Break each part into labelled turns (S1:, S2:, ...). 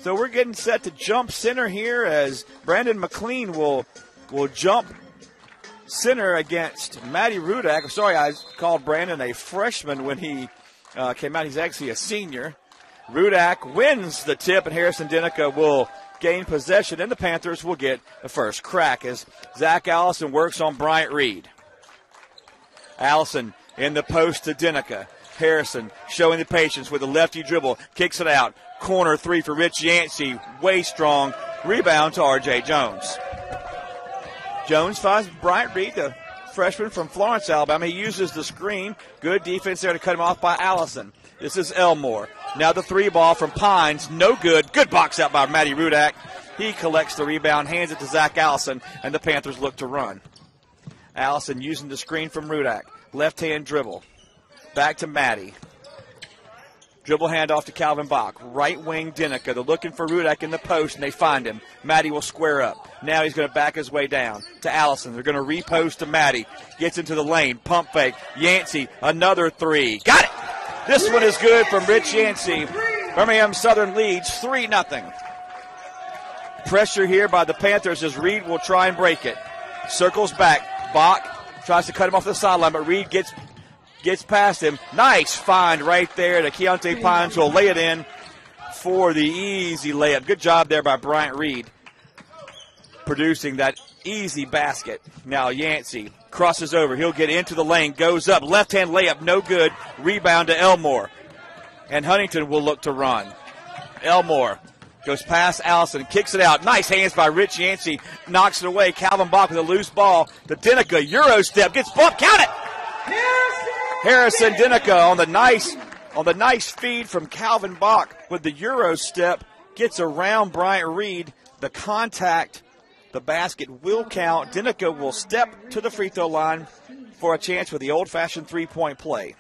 S1: So we're getting set to jump center here as Brandon McLean will jump center against Matty Rudak. Sorry, I called Brandon a freshman when he came out. He's actually a senior. Rudak wins the tip, and Harrison Deneka will gain possession, and the Panthers will get the first crack as Zach Allison works on Bryant Reed. Allison in the post to Deneka. Harrison showing the patience with a lefty dribble, kicks it out. Corner three for Rich Yancey, way strong. Rebound to R.J. Jones. Jones finds Bryant Reed, the freshman from Florence, Alabama. He uses the screen. Good defense there to cut him off by Allison. This is Elmore. Now the three ball from Pines, no good. Good box out by Matty Rudak. He collects the rebound, hands it to Zach Allison, and the Panthers look to run. Allison using the screen from Rudak. Left-hand dribble. Back to Matty. Dribble handoff to Calvin Bach. Right wing Deneka. They're looking for Rudak in the post, and they find him. Matty will square up. Now he's going to back his way down to Allison. They're going to repost to Matty. Gets into the lane. Pump fake. Yancey, another three. Got it! This one is good from Rich Yancey. Birmingham Southern leads 3-0. Pressure here by the Panthers as Reed will try and break it. Circles back. Bach tries to cut him off the sideline, but Reed gets past him. Nice find right there to Keontae Pines, who will lay it in for the easy layup. Good job there by Bryant Reed, producing that easy basket. Now Yancey crosses over. He'll get into the lane, goes up. Left-hand layup, no good. Rebound to Elmore. And Huntingdon will look to run. Elmore goes past Allison, kicks it out. Nice hands by Rich Yancey. Knocks it away. Calvin Bach with a loose ball. The Deneka Euro step. Gets bumped. Count it! Harrison Deneka on the nice feed from Calvin Bach with the Euro step. Gets around Bryant Reed. The contact, the basket will count. Deneka will step to the free throw line for a chance with the old-fashioned three-point play.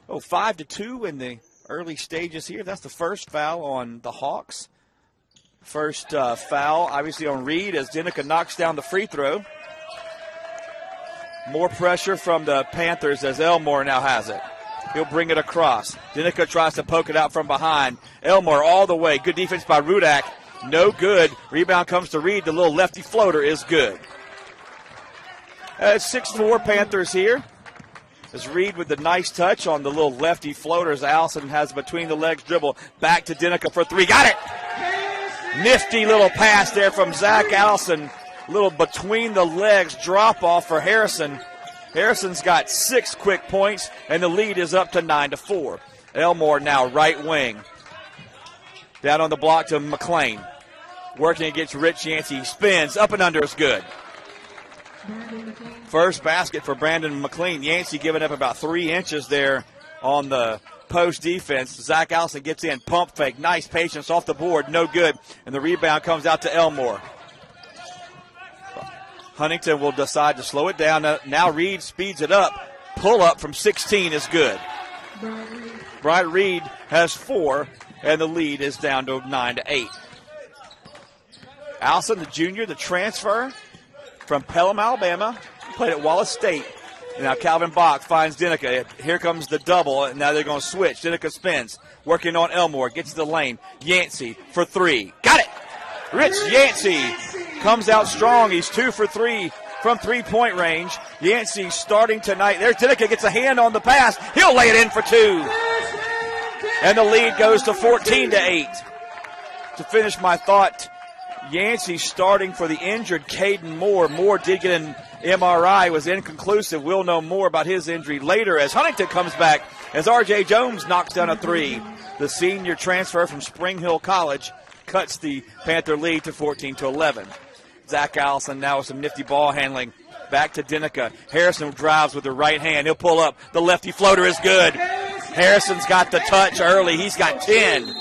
S1: 5-2 in the early stages here. That's the first foul on the Hawks. First foul, obviously, on Reed as Deneka knocks down the free throw. More pressure from the Panthers as Elmore now has it. He'll bring it across. Deneka tries to poke it out from behind. Elmore all the way. Good defense by Rudak. No good. Rebound comes to Reed. The little lefty floater is good. 6-4 Panthers here. As Reed with the nice touch on the little lefty floater as Allison has between the legs dribble. Back to Deneka for three. Got it! Nifty little pass there from Zach Allison. Little between the legs drop off for Harrison. Harrison's got 6 quick points, and the lead is up to 9-4. Elmore now right wing. Down on the block to McLean. Working against Rich Yancey. Spins. Up and under is good. First basket for Brandon McLean. Yancey giving up about 3 inches there on the post defense. Zach Allison gets in. Pump fake. Nice patience off the board. No good. And the rebound comes out to Elmore. Huntingdon will decide to slow it down. Now Reed speeds it up. Pull up from 16 is good. Bryant Reed has 4, and the lead is down to 9-8. Allison, the junior, the transfer from Pelham, Alabama, played at Wallace State. And now Calvin Bach finds Deneka. Here comes the double, and now they're going to switch. Deneka spins, working on Elmore, gets to the lane. Yancey for 3. Got it! Rich Yancey comes out strong. He's 2 for 3 from three-point range. Yancey starting tonight. There's Deneka, gets a hand on the pass. He'll lay it in for 2. And the lead goes to 14-8. To finish my thought, Yancey starting for the injured Caden Moore. Moore did get an MRI, was inconclusive. We'll know more about his injury later as Huntingdon comes back as R.J. Jones knocks down a 3. The senior transfer from Spring Hill College cuts the Panther lead to 14-11. Zach Allison now with some nifty ball handling. Back to Deneka. Harrison drives with the right hand. He'll pull up. The lefty floater is good. Harrison's got the touch early. He's got 10.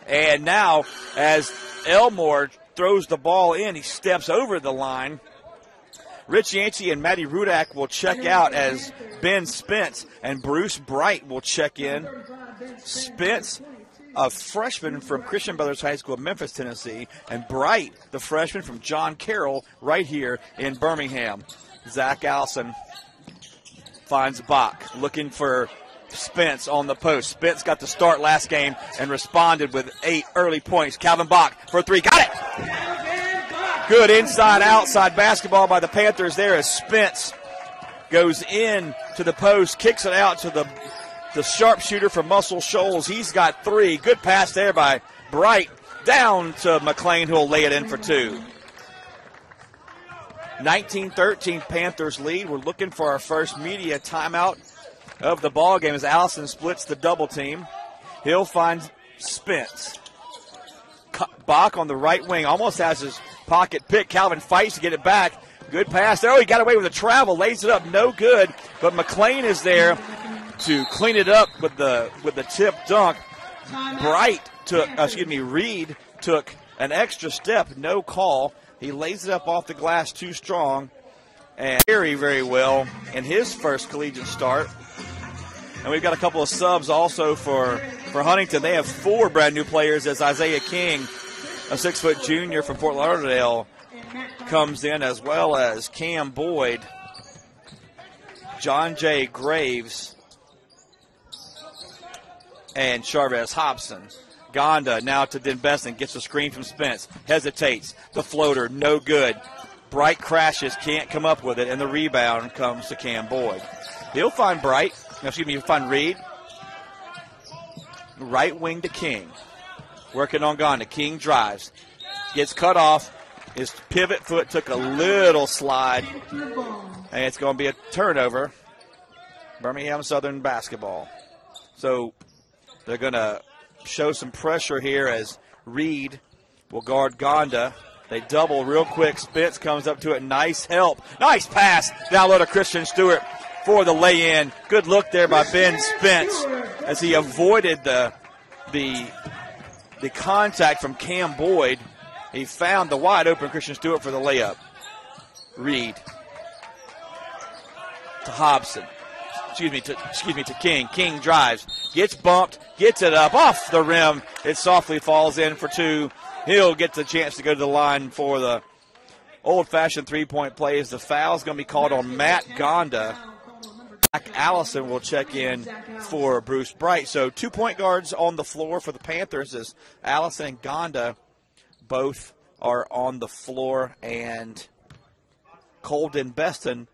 S1: And now as Elmore throws the ball in, he steps over the line. Rich Yancey and Matty Rudak will check out as Ben Spence and Bruce Bright will check in. Spence, a freshman from Christian Brothers High School in Memphis, Tennessee, and Bright, the freshman from John Carroll right here in Birmingham. Zach Allison finds Bach, looking to Spence on the post. Spence got the start last game and responded with 8 early points. Calvin Bach for 3. Got it! Good inside-outside basketball by the Panthers there as Spence goes in to the post, kicks it out to the sharpshooter from Muscle Shoals. He's got 3. Good pass there by Bright down to McLean, who will lay it in for 2. 19-13 Panthers lead. We're looking for our first media timeout of the ball game as Allison splits the double team. He'll find Spence. Bach on the right wing almost has his pocket pick. Calvin fights to get it back. Good pass there. Oh, he got away with a travel. Lays it up. No good. But McLean is there to clean it up with the tip dunk. Reed took an extra step. No call. He lays it up off the glass too strong. And very, very well in his first collegiate start. And we've got a couple of subs also for Huntingdon. They have 4 brand new players as Isaiah King, a 6-foot junior from Fort Lauderdale, comes in, as well as Cam Boyd, John J. Graves, and Charvez Hobson. Gonda now to Denbeston, gets a screen from Spence, hesitates, the floater, no good. Bright crashes, can't come up with it, and the rebound comes to Cam Boyd. He'll find he'll find Reed. Right wing to King. Working on Gonda. King drives. Gets cut off. His pivot foot took a little slide. And it's going to be a turnover. Birmingham Southern basketball. So they're going to show some pressure here as Reed will guard Gonda. They double real quick. Spence comes up to it. Nice help. Nice pass. Down low to Christian Stewart for the lay-in. Good look there by Ben Spence as he avoided the contact from Cam Boyd. He found the wide-open Christian Stewart for the layup. Reed to Hobson. To King. King drives, gets bumped, gets it up off the rim. It softly falls in for 2. He'll get the chance to go to the line for the old-fashioned three-point play as the foul's going to be called on Matt Gonda. Zach Allison will check in for Bruce Bright. So 2 point guards on the floor for the Panthers as Allison and Gonda both are on the floor. And Colden Beston,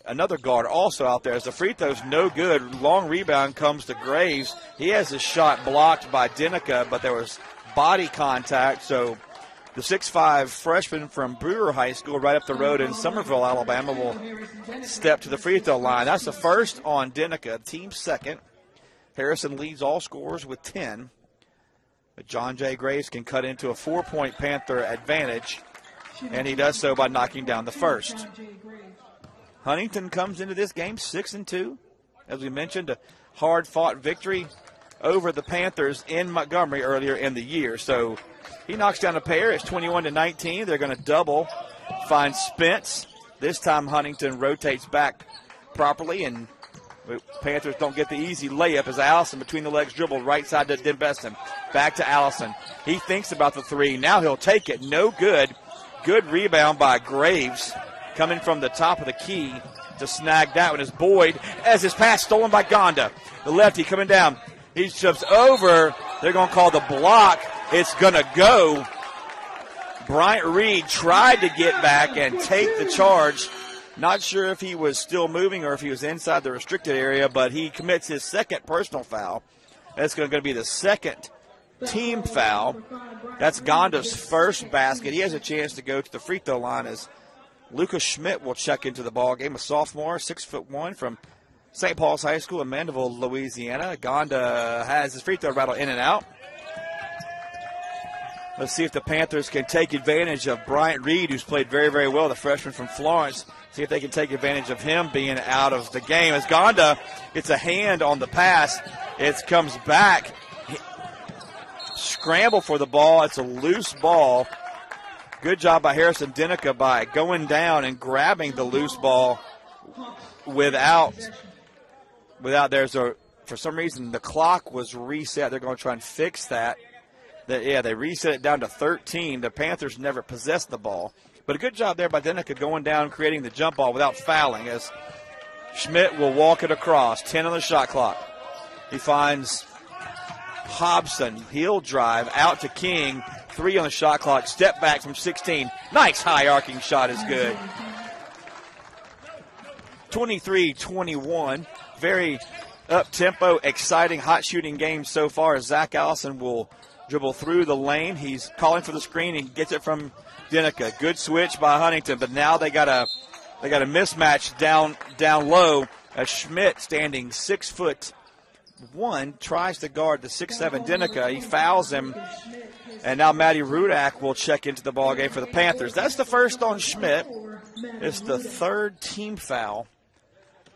S1: another guard, also out there as the free throw's no good. Long rebound comes to Graves. He has his shot blocked by Deneka, but there was body contact. So the 6'5 freshman from Brewer High School right up the road in Summerville, Alabama, will step to the free throw line. That's the first on Deneka, team second. Harrison leads all scorers with 10. But John J. Graves can cut into a 4-point Panther advantage, and he does so by knocking down the first. Huntingdon comes into this game 6-2. As we mentioned, a hard-fought victory over the Panthers in Montgomery earlier in the year. So he knocks down a pair. It's 21-19. They're going to double, find Spence. This time Huntingdon rotates back properly, and Panthers don't get the easy layup as Allison between the legs dribble right side to Denbeston. Back to Allison. He thinks about the 3. Now he'll take it. No good. Good rebound by Graves coming from the top of the key to snag that one as Boyd as his pass stolen by Gonda. The lefty coming down. He jumps over. They're going to call the block. It's going to go. Bryant Reed tried to get back and take the charge. Not sure if he was still moving or if he was inside the restricted area, but he commits his second personal foul. That's going to be the second team foul. That's Gonda's first basket. He has a chance to go to the free throw line as Lucas Schmidt will check into the ball game. A sophomore, 6'1" from St. Paul's High School in Mandeville, Louisiana. Gonda has his free throw rattle in and out. Let's see if the Panthers can take advantage of Bryant Reed, who's played very, very well, the freshman from Florence. See if they can take advantage of him being out of the game. As Gonda gets a hand on the pass, it comes back. Scramble for the ball. It's a loose ball. Good job by Harrison Deneka by going down and grabbing the loose ball without for some reason the clock was reset. They're going to try and fix that. They reset it down to 13. The Panthers never possessed the ball. But a good job there by Deneka going down, creating the jump ball without fouling as Schmidt will walk it across. 10 on the shot clock. He finds Hobson. He'll drive out to King. 3 on the shot clock. Step back from 16. Nice high arcing shot is good. 23-21. Very up-tempo, exciting, hot shooting game so far. Zach Allison will dribble through the lane. He's calling for the screen and gets it from Deneka. Good switch by Huntingdon, but now they got a mismatch down low. Schmidt, standing 6'1", tries to guard the 6'7" Deneka. He fouls him, and now Matty Rudak will check into the ball game for the Panthers. That's the first on Schmidt. It's the 3rd team foul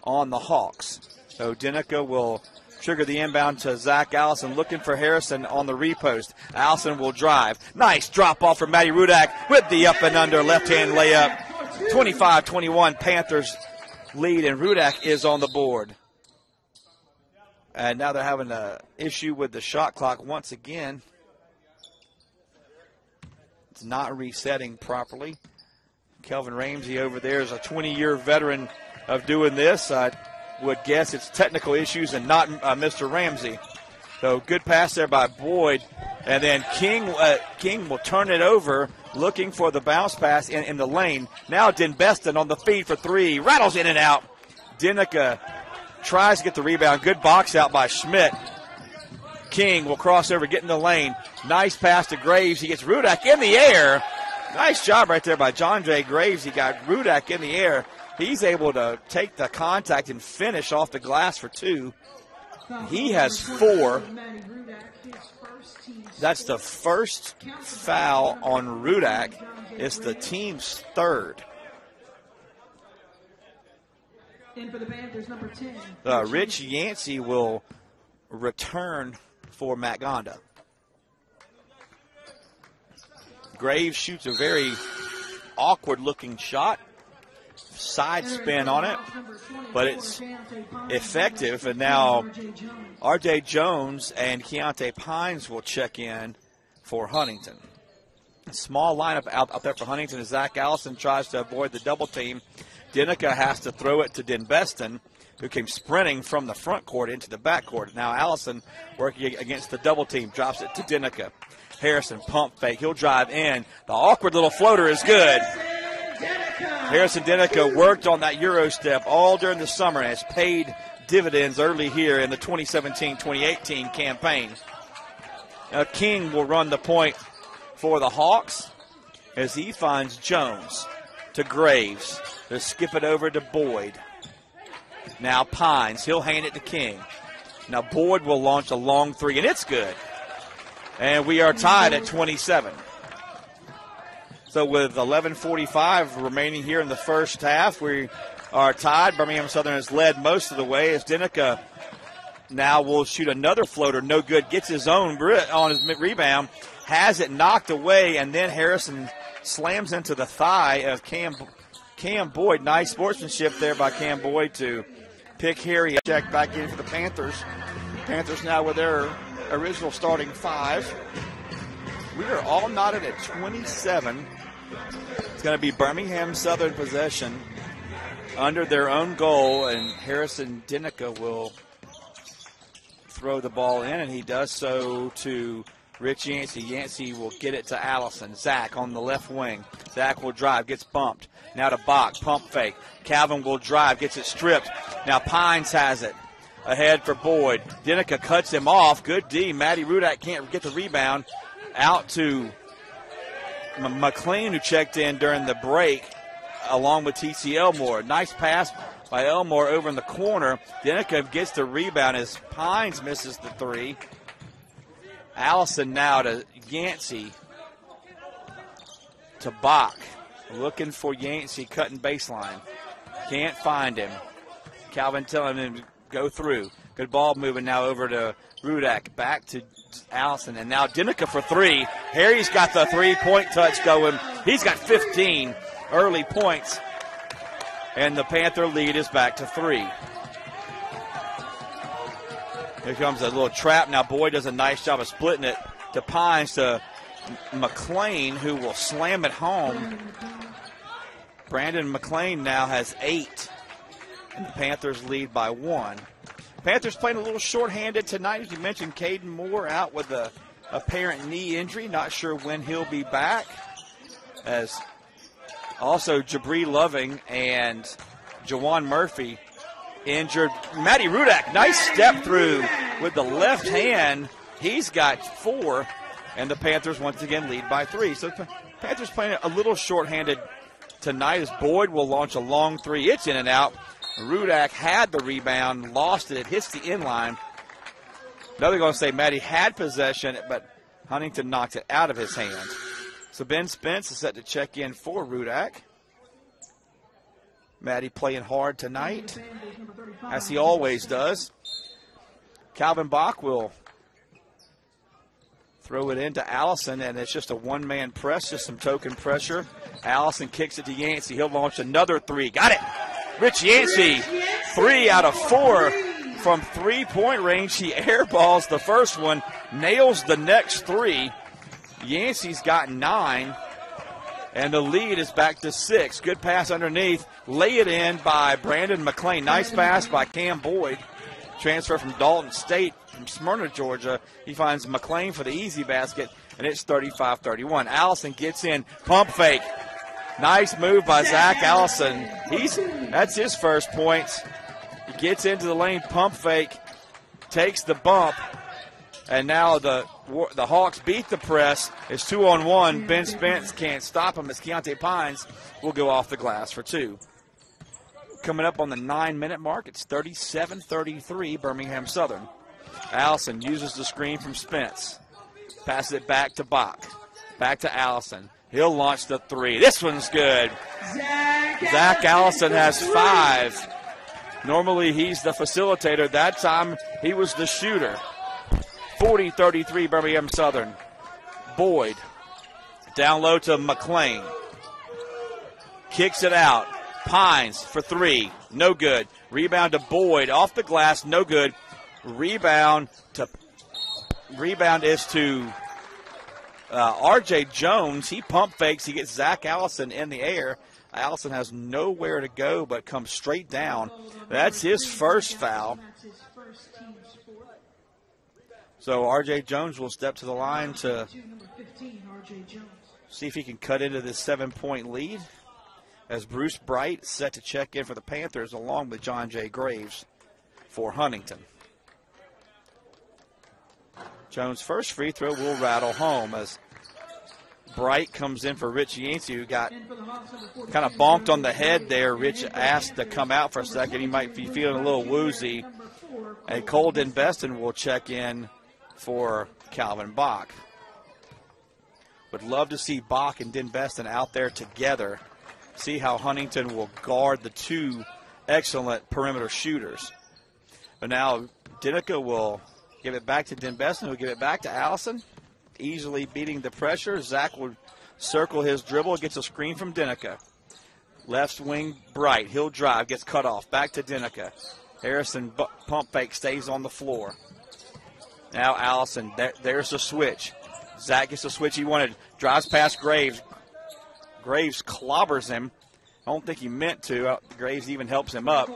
S1: on the Hawks. So Deneka will trigger the inbound to Zach Allison, looking for Harrison on the repost. Allison will drive. Nice drop off from Matty Rudak with the up and under left-hand layup. 25-21, Panthers lead, and Rudak is on the board. And now they're having an issue with the shot clock once again. It's not resetting properly. Kelvin Ramsey over there is a 20-year veteran of doing this. I would guess it's technical issues and not Mr. Ramsey. So good pass there by Boyd. And then King will turn it over, looking for the bounce pass in the lane. Now Denbeston on the feed for 3. Rattles in and out. Deneka tries to get the rebound. Good box out by Schmidt. King will cross over, get in the lane. Nice pass to Graves. He gets Rudak in the air. Nice job right there by John J. Graves. He got Rudak in the air. He's able to take the contact and finish off the glass for 2. He has 4. That's the first foul on Rudak. It's the team's 3rd.
S2: And for the Panthers, number 10.
S1: Rich Yancey will return for Matt Gonda. Graves shoots a very awkward-looking shot. Side spin on it, but it's effective. And now R.J. Jones and Keontae Pines will check in for Huntingdon. Small lineup out there for Huntingdon as Zach Allison tries to avoid the double team. Deneka has to throw it to Denbeston, who came sprinting from the front court into the back court. Now Allison working against the double team, drops it to Deneka. Harrison pump fake. He'll drive in. The awkward little floater is good. Harrison Deneka worked on that Euro step all during the summer and has paid dividends early here in the 2017-2018 campaign. Now King will run the point for the Hawks as he finds Jones to Graves. They'll skip it over to Boyd. Now Pines. He'll hand it to King. Now Boyd will launch a long 3, and it's good. And we are tied at 27. So with 11:45 remaining here in the first half, we are tied. Birmingham Southern has led most of the way as Deneka now will shoot another floater. No good. Gets his own on his rebound. Has it knocked away, and then Harrison slams into the thigh of Cam Boyd. Nice sportsmanship there by Cam Boyd to pick Harry. Check back in for the Panthers. Panthers now with their original starting 5. We are all knotted at 27. It's going to be Birmingham Southern possession under their own goal, and Harrison Deneka will throw the ball in, and he does so to Rich Yancey. Yancey will get it to Allison. Zach on the left wing. Zach will drive, gets bumped. Now to Bach, pump fake. Calvin will drive, gets it stripped. Now Pines has it. Ahead for Boyd. Deneka cuts him off. Good D. Matty Rudak can't get the rebound. Out to McLean, who checked in during the break, along with T.C. Elmore. Nice pass by Elmore over in the corner. Deneka gets the rebound as Pines misses the 3. Allison now to Yancey. To Bach. Looking for Yancey, cutting baseline. Can't find him. Calvin telling him to go through. Good ball moving now over to Rudak. Back to Allison, and now Deneka for 3. Harry's got the 3-point touch going. He's got 15 early points, and the Panther lead is back to 3. Here comes a little trap. Now Boyd does a nice job of splitting it to Pines to McLean, who will slam it home. Brandon McLean now has 8, and the Panthers lead by 1. Panthers playing a little shorthanded tonight. As you mentioned, Caden Moore out with a apparent knee injury. Not sure when he'll be back. As also Jabri Loving and Jawan Murphy injured. Matty Rudak, nice step through with the left hand. He's got 4, and the Panthers once again lead by 3. So Panthers playing a little shorthanded tonight as Boyd will launch a long 3. It's in and out. Rudak had the rebound, lost it. It hits the inline. Now they're going to say Matty had possession, but Huntingdon knocked it out of his hands. So Ben Spence is set to check in for Rudak. Matty playing hard tonight, as he always does. Calvin Bach will throw it into Allison, and it's just a one-man press, just some token pressure. Allison kicks it to Yancey. He'll launch another 3. Got it! Rich Yancey, 3 out of 4 from three-point range. He airballs the first one, nails the next 3. Yancey's got 9, and the lead is back to 6. Good pass underneath. Lay it in by Brandon McLean. Nice pass by Cam Boyd. Transfer from Dalton State from Smyrna, Georgia. He finds McLean for the easy basket, and it's 35-31. Allison gets in. Pump fake. Nice move by Zach Allison. That's his first points. He gets into the lane, pump fake, takes the bump, and now the Hawks beat the press. It's 2-on-1. Ben Spence can't stop him as Keontae Pines will go off the glass for 2. Coming up on the 9-minute mark, it's 37-33 Birmingham Southern. Allison uses the screen from Spence. Passes it back to Bach. Back to Allison. He'll launch the 3. This one's good. Zach Allison has 5. Normally he's the facilitator. That time he was the shooter. 40-33 Birmingham Southern. Boyd down low to McLean. Kicks it out. Pines for 3. No good. Rebound to Boyd. Off the glass. No good. Rebound is to R.J. Jones. He pump fakes. He gets Zach Allison in the air. Allison has nowhere to go but comes straight down. That's his first foul. So R.J. Jones will step to the line to see if he can cut into this 7-point lead, as Bruce Bright set to check in for the Panthers along with John J. Graves for Huntingdon. Jones' first free throw will rattle home as Bright comes in for Rich Yancey, who got kind of bonked on the head there. Rich asked to come out for a second. He might be feeling a little woozy. And Colden Beston will check in for Calvin Bach. Would love to see Bach and Den Beston out there together. See how Huntingdon will guard the 2 excellent perimeter shooters. But now Deneka will give it back to Den Beston, who'll give it back to Allison. Easily beating the pressure. Zach will circle his dribble, gets a screen from Deneka. Left wing Bright. He'll drive, gets cut off. Back to Deneka. Harrison pump fake, stays on the floor. Now Allison, there's the switch. Zach gets the switch he wanted. Drives past Graves. Graves clobbers him. I don't think he meant to. Graves even helps him up.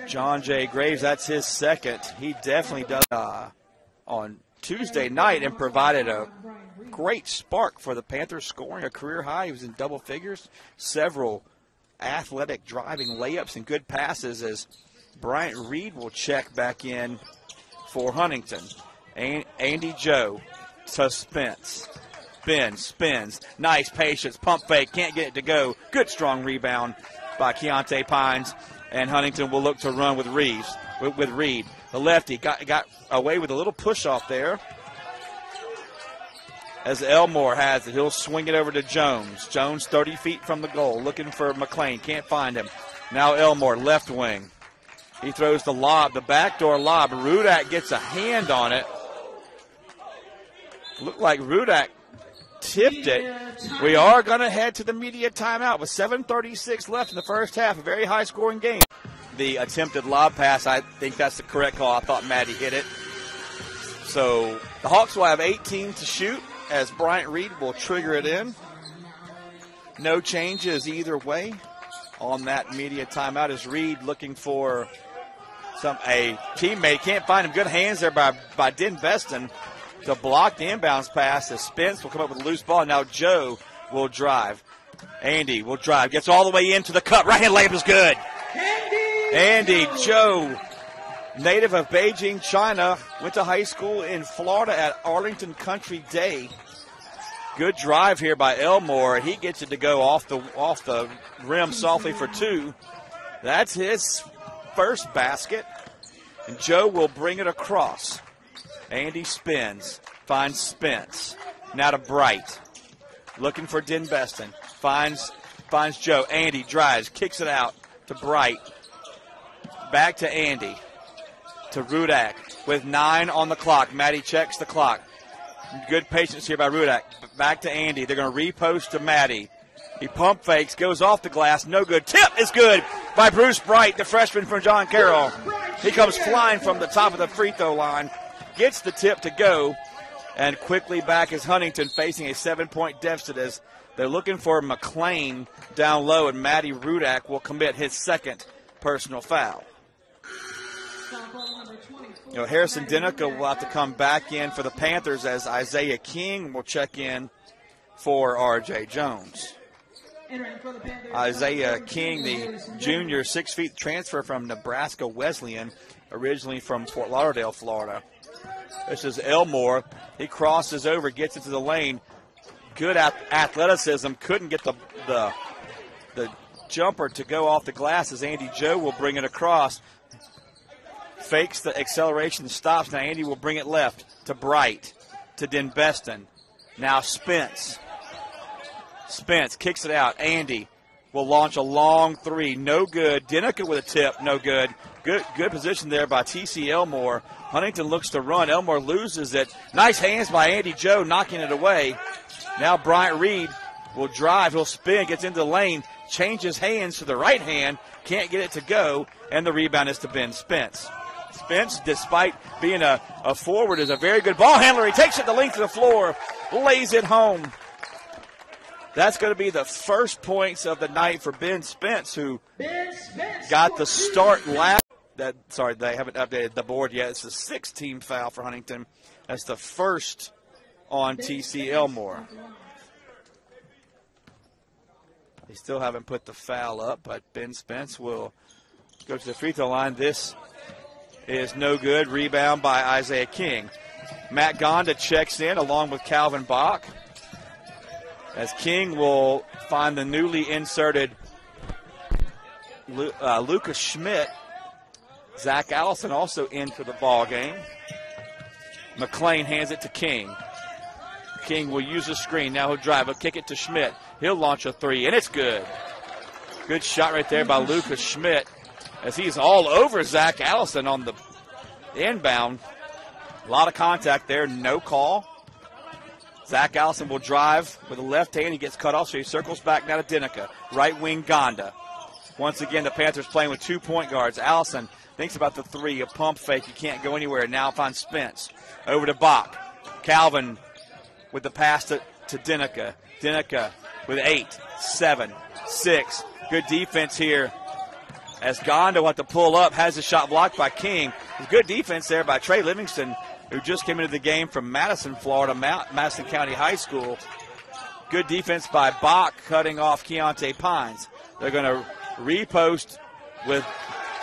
S1: John J. Graves, that's his second. He definitely does on Tuesday night and provided a great spark for the Panthers, scoring a career high. He was in double figures. Several athletic driving layups and good passes as Bryant Reed will check back in for Huntingdon. Andy Joe to Spence. Ben spins. Nice patience. Pump fake. Can't get it to go. Good strong rebound by Keontae Pines. And Huntingdon will look to run with Reed. The lefty got away with a little push off there. As Elmore has it, he'll swing it over to Jones. Jones 30 feet from the goal, looking for McLean. Can't find him. Now Elmore, left wing. He throws the lob, the backdoor lob. Rudak gets a hand on it. Looked like Rudak tipped it. We are going to head to the media timeout with 7:36 left in the first half. A very high-scoring game. The attempted lob pass, I think that's the correct call. I thought Matty hit it. So the Hawks will have 18 to shoot as Bryant Reed will trigger it in. No changes either way on that media timeout as Reed looking for A teammate can't find him. Good hands there by Den Beston to block the inbounds pass. As Spence will come up with a loose ball. Now Joe will drive. Andy will drive. Gets all the way into the cup. Right hand layup is good. Andy Joe, native of Beijing, China, went to high school in Florida at Arlington Country Day. Good drive here by Elmore. He gets it to go off the rim softly for two. That's his first basket. And Joe will bring it across. Andy spins, finds Spence. Now to Bright. Looking for Den Beston. Finds Joe. Andy drives, kicks it out to Bright. Back to Andy. To Rudak with 9 on the clock. Maddie checks the clock. Good patience here by Rudak. Back to Andy. They're going to repost to Maddie. He pump fakes, goes off the glass. No good. Tip is good by Bruce Bright, the freshman from John Carroll. He comes flying from the top of the free throw line. Gets the tip to go. And quickly back is Huntingdon facing a 7-point deficit as they're looking for McLean down low. And Maddie Rudak will commit his second personal foul. Harrison Deneka will have to come back in for the Panthers as Isaiah King will check in for R.J. Jones. Isaiah King, the junior, 6 feet transfer from Nebraska Wesleyan, originally from Fort Lauderdale, Florida. This is Elmore. He crosses over, gets into the lane. Good athleticism. Couldn't get the jumper to go off the glass as Andy Joe will bring it across. Fakes the acceleration, stops. Now Andy will bring it left to Bright, to Den Beston. Now Spence. Spence kicks it out. Andy will launch a long three. No good. Deneka with a tip. No good. Good position there by T.C. Elmore. Huntingdon looks to run. Elmore loses it. Nice hands by Andy Joe knocking it away. Now Bryant Reed will drive. He'll spin, gets into the lane, changes hands to the right hand. Can't get it to go. And the rebound is to Ben Spence. Spence, despite being a forward, is a very good ball handler. He takes it the length of the floor, lays it home. That's going to be the first points of the night for Ben Spence, who got the start last. Sorry, they haven't updated the board yet. It's the 6th team foul for Huntingdon. That's the first on T.C. Elmore. They still haven't put the foul up, but Ben Spence will go to the free throw line. This is no good. Rebound by Isaiah King. Matt Gonda checks in along with Calvin Bach, as King will find the newly inserted Lucas Schmidt. Zach Allison also in for the ball game. McLean hands it to King. King will use a screen. Now he'll drive. He'll kick it to Schmidt. He'll launch a three, and it's good. Good shot right there by Lucas Schmidt, as he's all over Zach Allison on the inbound. A lot of contact there. No call. Zach Allison will drive with the left hand. He gets cut off, so he circles back now to Deneka. Right wing Gonda. Once again, the Panthers playing with 2 point guards. Allison thinks about the three, a pump fake. You can't go anywhere. Now finds Spence. Over to Bach. Calvin with the pass to Deneka. Deneka with 8, 7, 6. Good defense here, as Gonda will have to pull up. Has the shot blocked by King. Good defense there by Trey Livingston, who just came into the game from Madison, Florida, Madison County High School. Good defense by Bach, cutting off Keontae Pines. They're going to repost with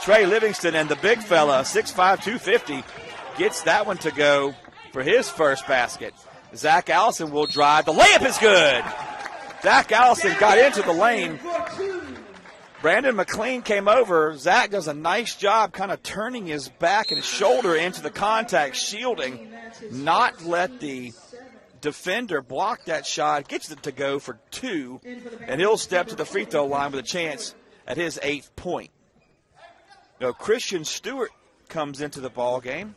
S1: Trey Livingston, and the big fella, 6'5", 250, gets that one to go for his first basket. Zach Allison will drive. The layup is good. Zach Allison got into the lane. Brandon McLean came over. Zach does a nice job kind of turning his back and his shoulder into the contact, shielding, not let the defender block that shot. Gets it to go for 2, and he'll step to the free throw line with a chance at his 8th point. Now, Christian Stewart comes into the ball game,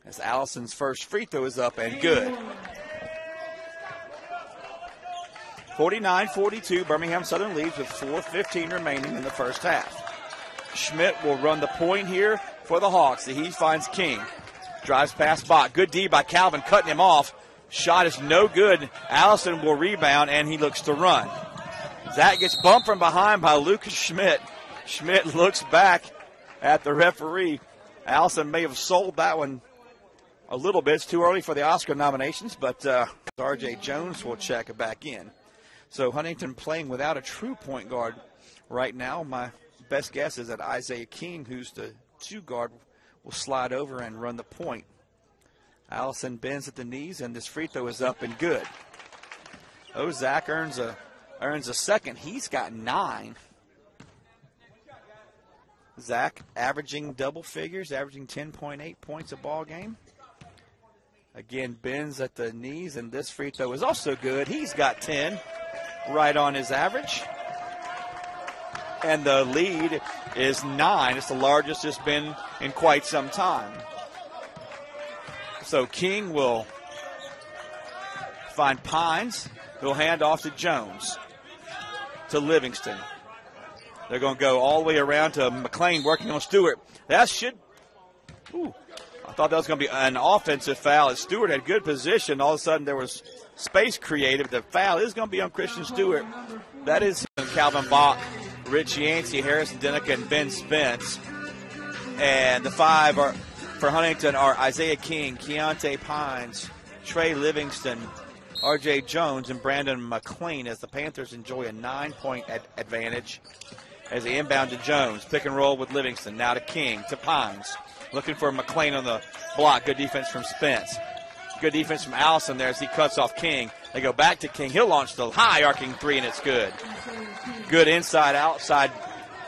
S1: as Allison's first free throw is up and good. 49-42, Birmingham Southern leads with 4:15 remaining in the first half. Schmidt will run the point here for the Hawks. He finds King. Drives past Bach. Good D by Calvin, cutting him off. Shot is no good. Allison will rebound, and he looks to run. Zach gets bumped from behind by Lucas Schmidt. Schmidt looks back at the referee. Allison may have sold that one a little bit. It's too early for the Oscar nominations, but R.J. Jones will check it back in. So Huntingdon playing without a true point guard right now. My best guess is that Isaiah King, who's the 2 guard, will slide over and run the point. Allison bends at the knees, and this free throw is up and good. Oh, Zach earns a second. He's got 9. Zach averaging double figures, averaging 10.8 points a ball game. Again, bends at the knees, and this free throw is also good. He's got 10, right on his average. And the lead is 9. It's the largest it's been in quite some time. So King will find Pines. He'll hand off to Jones, to Livingston. They're going to go all the way around to McLean working on Stewart. That should, I thought that was going to be an offensive foul. As Stewart had good position, all of a sudden there was space created. The foul is going to be on Christian Stewart. That is Calvin Bach, Rich Yancey, Harrison Deneka, and Ben Spence. And the 5 are for Huntingdon are Isaiah King, Keontae Pines, Trey Livingston, R.J. Jones, and Brandon McLean, as the Panthers enjoy a 9-point advantage as they inbound to Jones. Pick and roll with Livingston. Now to King, to Pines. Looking for McLean on the block. Good defense from Spence. Good defense from Allison there as he cuts off King. They go back to King. He'll launch the high arcing 3, and it's good. Good inside-outside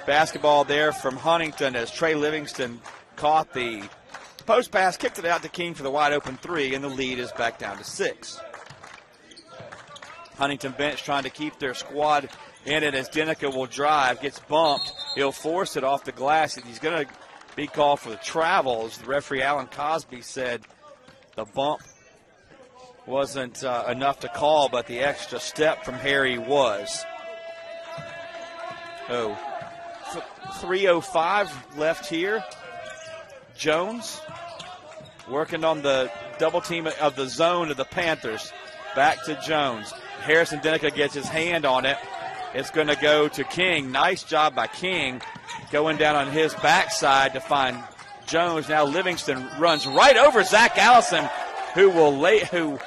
S1: basketball there from Huntingdon as Trey Livingston caught the post pass, kicked it out to King for the wide-open 3, and the lead is back down to 6. Huntingdon bench trying to keep their squad in it as Deneka will drive, gets bumped. He'll force it off the glass, and he's going to be called for the travel. As the referee Alan Cosby said, the bump wasn't enough to call, but the extra step from Harry was. 3:05 left here. Jones working on the double team of the zone of the Panthers. Back to Jones. Harrison Deneka gets his hand on it. It's going to go to King. Nice job by King going down on his backside to find Jones. Now Livingston runs right over Zach Allison, who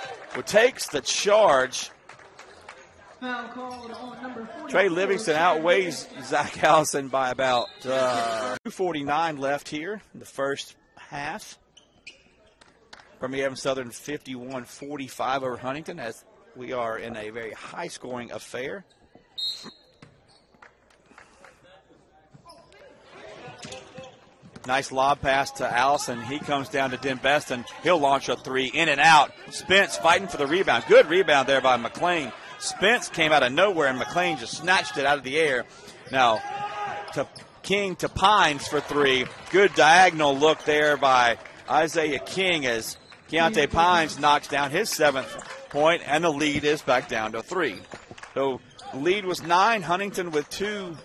S1: takes the charge. Trey Livingston outweighs Zach Allison by about 2:49 left here in the first half. Birmingham Southern 51-45 over Huntingdon, as we are in a very high-scoring affair. Nice lob pass to Allison. He comes down to Denbeston. He'll launch a 3 in and out. Spence fighting for the rebound. Good rebound there by McLean. Spence came out of nowhere, and McLean just snatched it out of the air. Now to King to Pines for 3. Good diagonal look there by Isaiah King as Keontae Pines knocks down his 7th point, and the lead is back down to 3. So the lead was 9. Huntingdon with two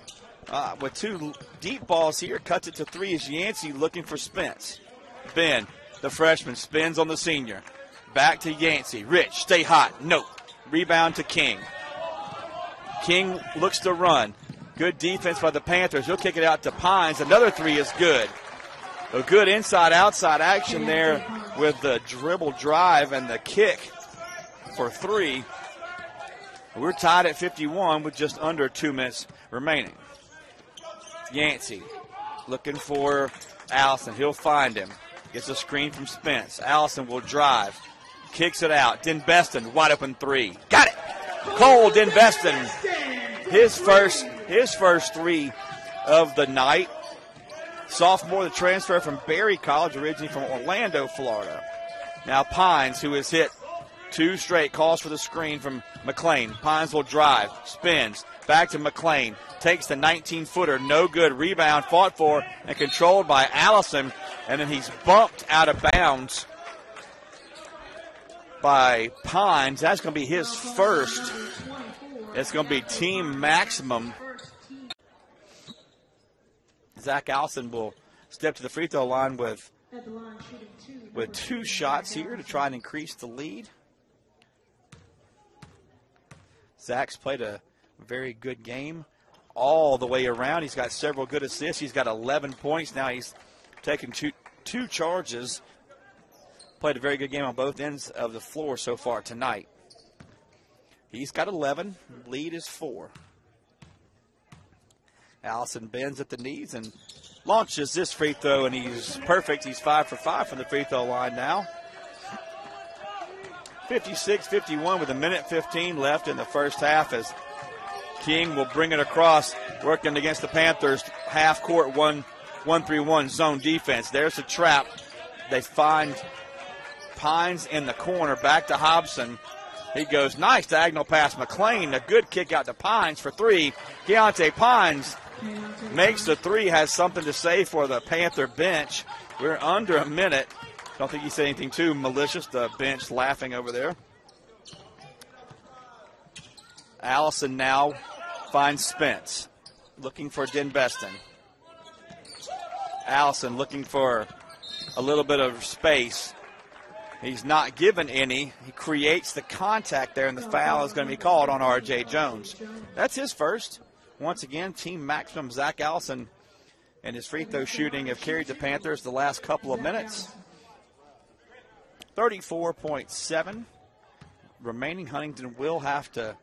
S1: deep balls here. Cuts it to 3 as Yancey looking for Spence. Ben, the freshman, spins on the senior. Back to Yancey. Rich, stay hot. Nope. Rebound to King. King looks to run. Good defense by the Panthers. He'll kick it out to Pines. Another 3 is good. A good inside-outside action there with the dribble drive and the kick for 3. We're tied at 51 with just under 2 minutes remaining. Yancey looking for Allison. He'll find him. Gets a screen from Spence. Allison will drive. Kicks it out. Denbeston, wide open 3. Got it! Cole Denbeston. His first 3 of the night. Sophomore, the transfer from Berry College, originally from Orlando, Florida. Now Pines, who has hit 2 straight, calls for the screen from McLean. Pines will drive, spins, back to McLean. Takes the 19-footer, no good. Rebound fought for and controlled by Allison, and then he's bumped out of bounds by Pines. That's going to be his first. It's going to be team maximum. Zach Allison will step to the free throw line with 2 shots here to try and increase the lead. Zach's played a very good game all the way around. He's got several good assists. He's got 11 points now. He's taken two charges. Played a very good game on both ends of the floor so far tonight. He's got 11. Lead is 4. Allison bends at the knees and launches this free throw, and he's perfect. He's 5 for 5 from the free throw line now. 56-51 with 1:15 left in the first half as King will bring it across, working against the Panthers. Half court 1-3-1 zone defense. There's a trap. They find Pines in the corner. Back to Hobson. He goes, nice diagonal pass. McLean, a good kick out to Pines for 3. Keontae Pines makes the 3, has something to say for the Panther bench. We're under a minute. Don't think he said anything too malicious. The bench laughing over there. Allison now finds Spence, looking for Denbeston. Allison looking for a little bit of space. He's not given any. He creates the contact there, and the foul is going to be called on R.J. Jones. That's his first. Once again, team maximum Zach Allison and his free throw shooting have carried the Panthers the last couple of minutes. 34.7 remaining. Huntingdon will have to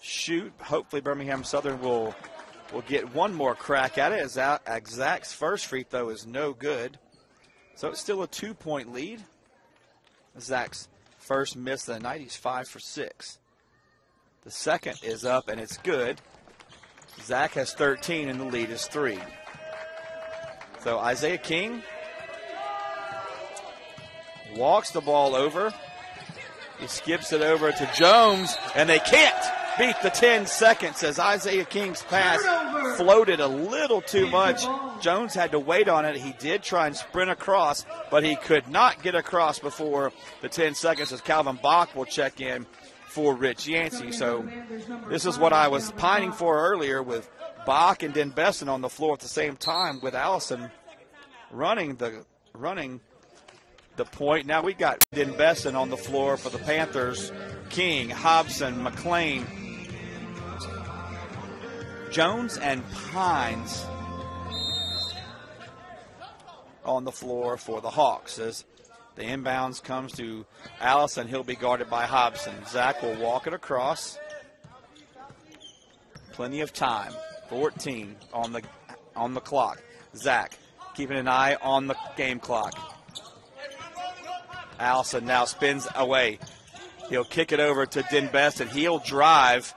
S1: shoot. Hopefully Birmingham Southern will get one more crack at it, as Zach's first free throw is no good. So it's still a 2-point lead. Zach's first miss of the night. He's 5 for 6. The second is up, and it's good. Zach has 13, and the lead is 3. So Isaiah King walks the ball over. He skips it over to Jones, and they can't beat the 10 seconds as Isaiah King's pass floated a little too much. Jones had to wait on it. He did try and sprint across, but he could not get across before the 10 seconds as Calvin Bach will check in for Rich Yancey. So this is what I was pining for earlier, with Bach and Denbeston on the floor at the same time, with Allison running the point. Now we got Denbeston on the floor for the Panthers. King, Hobson, McLean, Jones, and Pines on the floor for the Hawks. As the inbounds comes to Allison, he'll be guarded by Hobson. Zach will walk it across. Plenty of time. 14 on the clock. Zach keeping an eye on the game clock. Allison now spins away. He'll kick it over to Denbeston. He'll drive.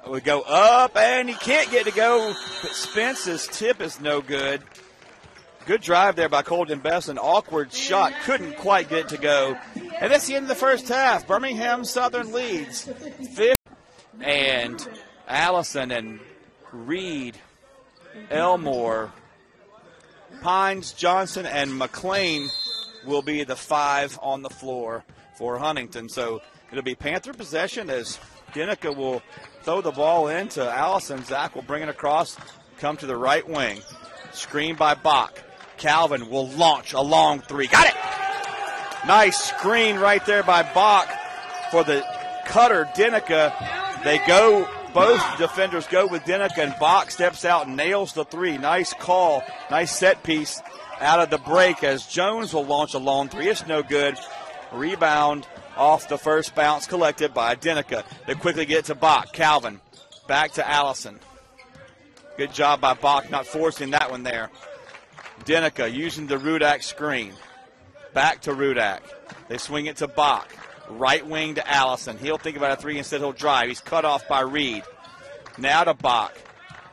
S1: We go up, and he can't get to go. But Spence's tip is no good. Good drive there by Cole Denbeston. Awkward shot. Couldn't quite get it to go. And that's the end of the first half. Birmingham Southern leads 5. And Allison and Reed, Elmore, Pines, Johnson, and McLean will be the 5 on the floor for Huntingdon. So it'll be Panther possession as Deneka will throw the ball into Allison. Zach will bring it across, come to the right wing. Screen by Bach. Calvin will launch a long 3. Got it! Nice screen right there by Bach for the cutter, Deneka. They go, both defenders go with Deneka, and Bach steps out and nails the 3. Nice call, nice set piece out of the break as Jones will launch a long 3. It's no good. Rebound off the first bounce collected by Deneka. They quickly get to Bach. Calvin back to Allison. Good job by Bach not forcing that one there. Deneka using the Rudak screen. Back to Rudak. They swing it to Bach. Right wing to Allison. He'll think about a 3 instead. He'll drive. He's cut off by Reed. Now to Bach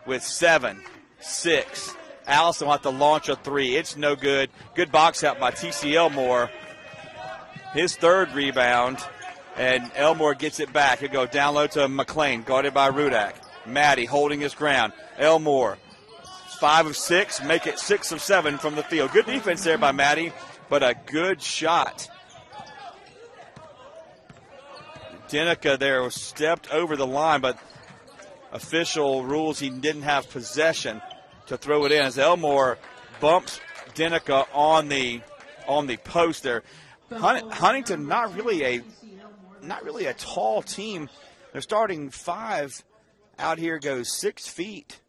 S1: with 7, 6. Allison will have to launch a 3. It's no good. Good box out by T.C. Elmore. His third rebound, and Elmore gets it back. He'll go down low to McLean, guarded by Rudak. Matty holding his ground. Elmore, 5 of 6, make it 6 of 7 from the field. Good defense there by Matty, but a good shot. Deneka there stepped over the line, but official rules he didn't have possession to throw it in as Elmore bumps Deneka on the post there. Huntingdon not really a tall team. They're starting 5 out here goes 6 feet,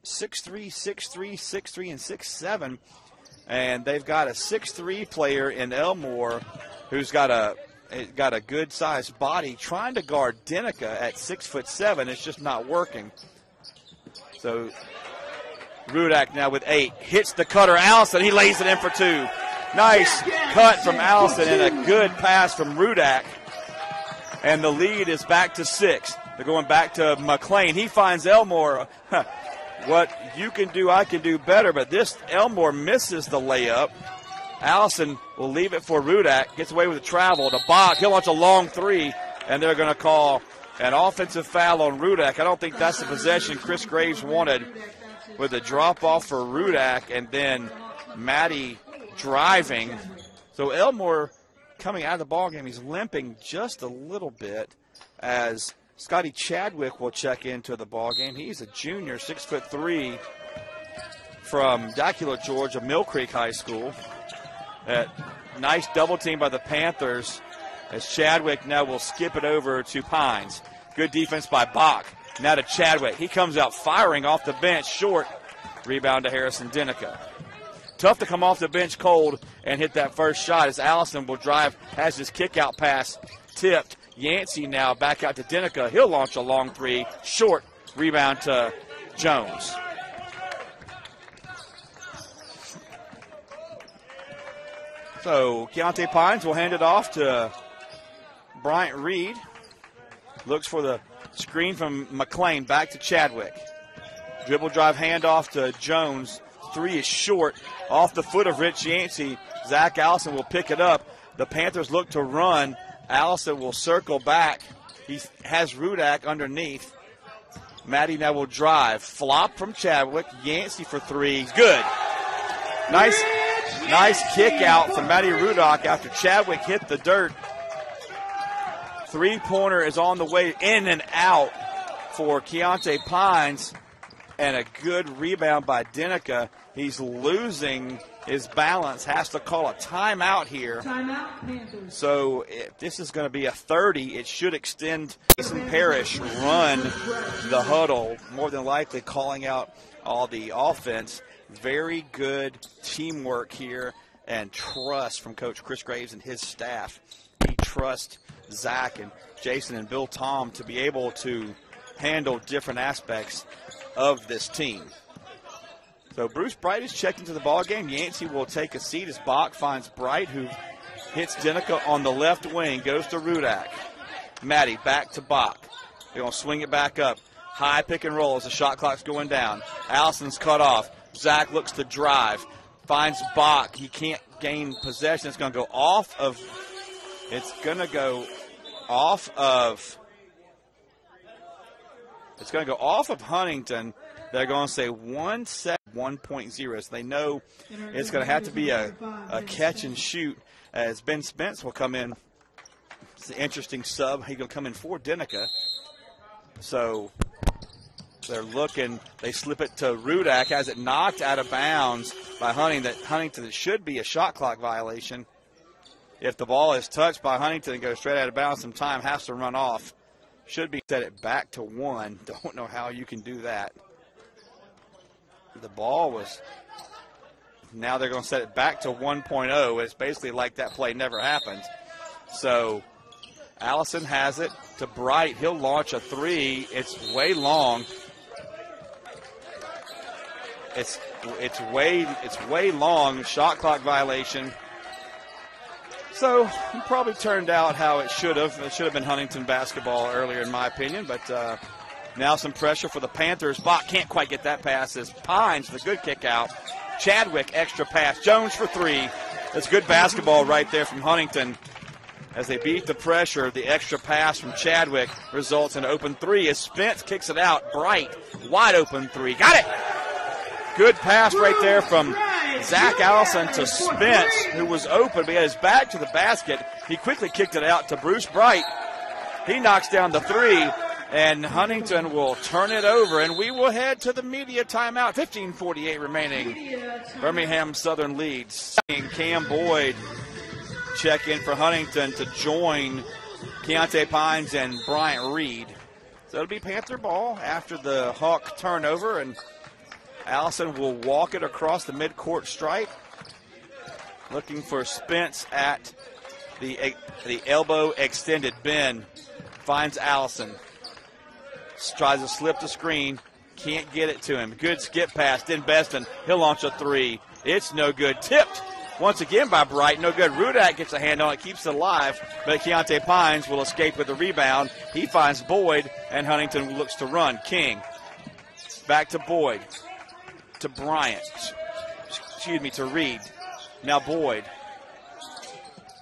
S1: 6'3", 6'3", 6'3", and 6'7", and they've got a 6'3" player in Elmore who's got a good-sized body trying to guard Deneka at 6'7". It's just not working. So Rudak now with 8. Hits the cutter. Allison, he lays it in for 2. Nice cut from Allison and a good pass from Rudak. And the lead is back to 6. They're going back to McLean. He finds Elmore. What you can do, I can do better. But this Elmore misses the layup. Allison will leave it for Rudak. Gets away with the travel to Bach. He'll launch a long 3, and they're going to call an offensive foul on Rudak. I don't think that's the possession Chris Graves wanted, with a drop-off for Rudak and then Maddie driving. So Elmore coming out of the ballgame, he's limping just a little bit as Scotty Chadwick will check into the ballgame. He's a junior, 6'3", from Dacula, Georgia, Mill Creek High School. Nice double team by the Panthers as Chadwick now will skip it over to Pines. Good defense by Bach. Now to Chadwick. He comes out firing off the bench short. Rebound to Harrison Deneka. Tough to come off the bench cold and hit that first shot as Allison will drive, has his kick-out pass tipped. Yancey now back out to Deneka. He'll launch a long 3. Short. Rebound to Jones. So Keontae Pines will hand it off to Bryant Reed. Looks for the screen from McLean. Back to Chadwick. Dribble drive handoff to Jones. 3 is short. Off the foot of Rich Yancey. Zach Allison will pick it up. The Panthers look to run. Allison will circle back. He has Rudak underneath. Maddie now will drive. Flop from Chadwick. Yancey for 3. Good. Nice kick out from Maddie Rudak after Chadwick hit the dirt. 3-pointer is on the way in and out for Keontae Pines. And a good rebound by Deneka. He's losing his balance. Has to call a timeout here.
S2: Timeout, Panthers.
S1: So if this is going to be a 30, it should extend. Mason Parrish run the huddle, more than likely calling out all the offense. Very good teamwork here and trust from Coach Chris Graves and his staff. He trusts Zach and Jason and Bill Tom to be able to handle different aspects of this team. So Bruce Bright is checked into the ballgame. Yancey will take a seat as Bach finds Bright, who hits Deneka on the left wing, goes to Rudak. Maddie back to Bach. They're going to swing it back up. High pick and roll as the shot clock's going down. Allison's cut off. Zach looks to drive. Finds Bach. He can't gain possession. It's going to go off of Huntingdon. They're going to say 1.0. So they know it's going to have to be a catch and shoot as Ben Spence will come in. It's an interesting sub. He's going to come in for Deneka. So they're looking. They slip it to Rudak. Has it knocked out of bounds by Huntingdon. It should be a shot clock violation. If the ball is touched by Huntingdon and goes straight out of bounds, some time has to run off. Should be set it back to 1. Don't know how you can do that. The ball was. Now they're going to set it back to 1.0. It's basically like that play never happened. So Allison has it to Bright. He'll launch a 3. It's way long. It's way long. Shot clock violation. So it probably turned out how it should have. It should have been Huntingdon basketball earlier, in my opinion. But now some pressure for the Panthers. Bach can't quite get that pass as Pines with a good kick out. Chadwick, extra pass. Jones for 3. That's good basketball right there from Huntingdon. As they beat the pressure, the extra pass from Chadwick results in an open 3 as Spence kicks it out. Bright, wide open 3. Got it! Good pass right there from Zach Allison to Spence, who was open, but he had his back to the basket. He quickly kicked it out to Bruce Bright. He knocks down the 3, and Huntingdon will turn it over, and we will head to the media timeout. 15:48 remaining. Birmingham Southern leads. Cam Boyd check in for Huntingdon to join Keontae Pines and Bryant Reed. So it'll be Panther ball after the Hawk turnover, and Allison will walk it across the midcourt stripe, looking for Spence at the elbow extended. Ben finds Allison. Tries to slip the screen. Can't get it to him. Good skip pass. Beston. He'll launch a three. It's no good. Tipped once again by Bright. No good. Rudak gets a hand on it. Keeps it alive. But Keontae Pines will escape with the rebound. He finds Boyd, and Huntingdon looks to run. King. Back to Boyd. To Bryant. To Reed. Now Boyd.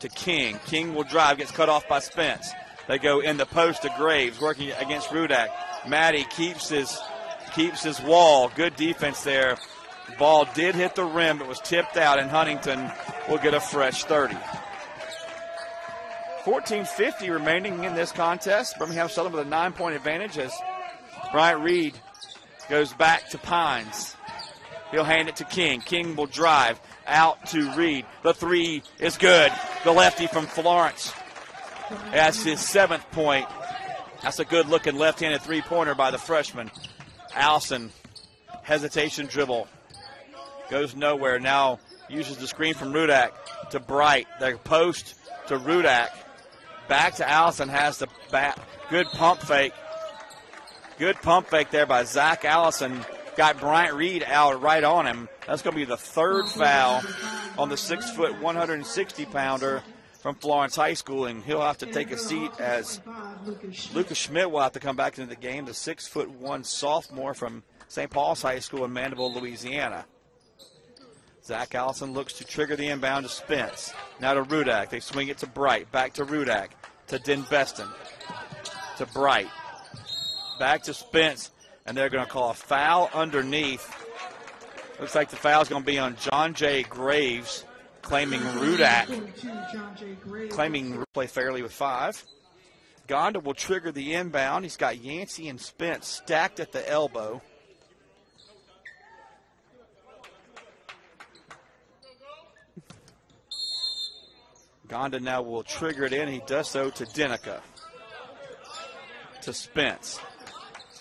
S1: To King. King will drive. Gets cut off by Spence. They go in the post to Graves, working against Rudak. Matty keeps his wall. Good defense there. Ball did hit the rim, but was tipped out, and Huntingdon will get a fresh 30. 14:50 remaining in this contest. Birmingham Southern with a 9-point advantage as Bryant Reed goes back to Pines. He'll hand it to King. King will drive out to Reed. The three is good. The lefty from Florence. That's his 7th point. That's a good-looking left-handed three-pointer by the freshman. Allison, hesitation dribble. Goes nowhere. Now uses the screen from Rudak to Bright. The post to Rudak. Back to Allison. Has the back. Good pump fake. Good pump fake there by Zach Allison. Got Bryant Reed out right on him. That's going to be the 3rd foul on the 6-foot, 160-pounder from Florence High School, and he'll have to take a seat as Lucas Schmidt will have to come back into the game, the 6'1" sophomore from St. Paul's High School in Mandeville, Louisiana. Zach Allison looks to trigger the inbound to Spence. Now to Rudak. They swing it to Bright. Back to Rudak. To Beston. To Bright. Back to Spence, and they're going to call a foul underneath. Looks like the foul is going to be on John J. Graves, claiming Rudak, claiming play fairly with 5. Gonda will trigger the inbound. He's got Yancey and Spence stacked at the elbow. Gonda now will trigger it in. He does so to Deneka. To Spence.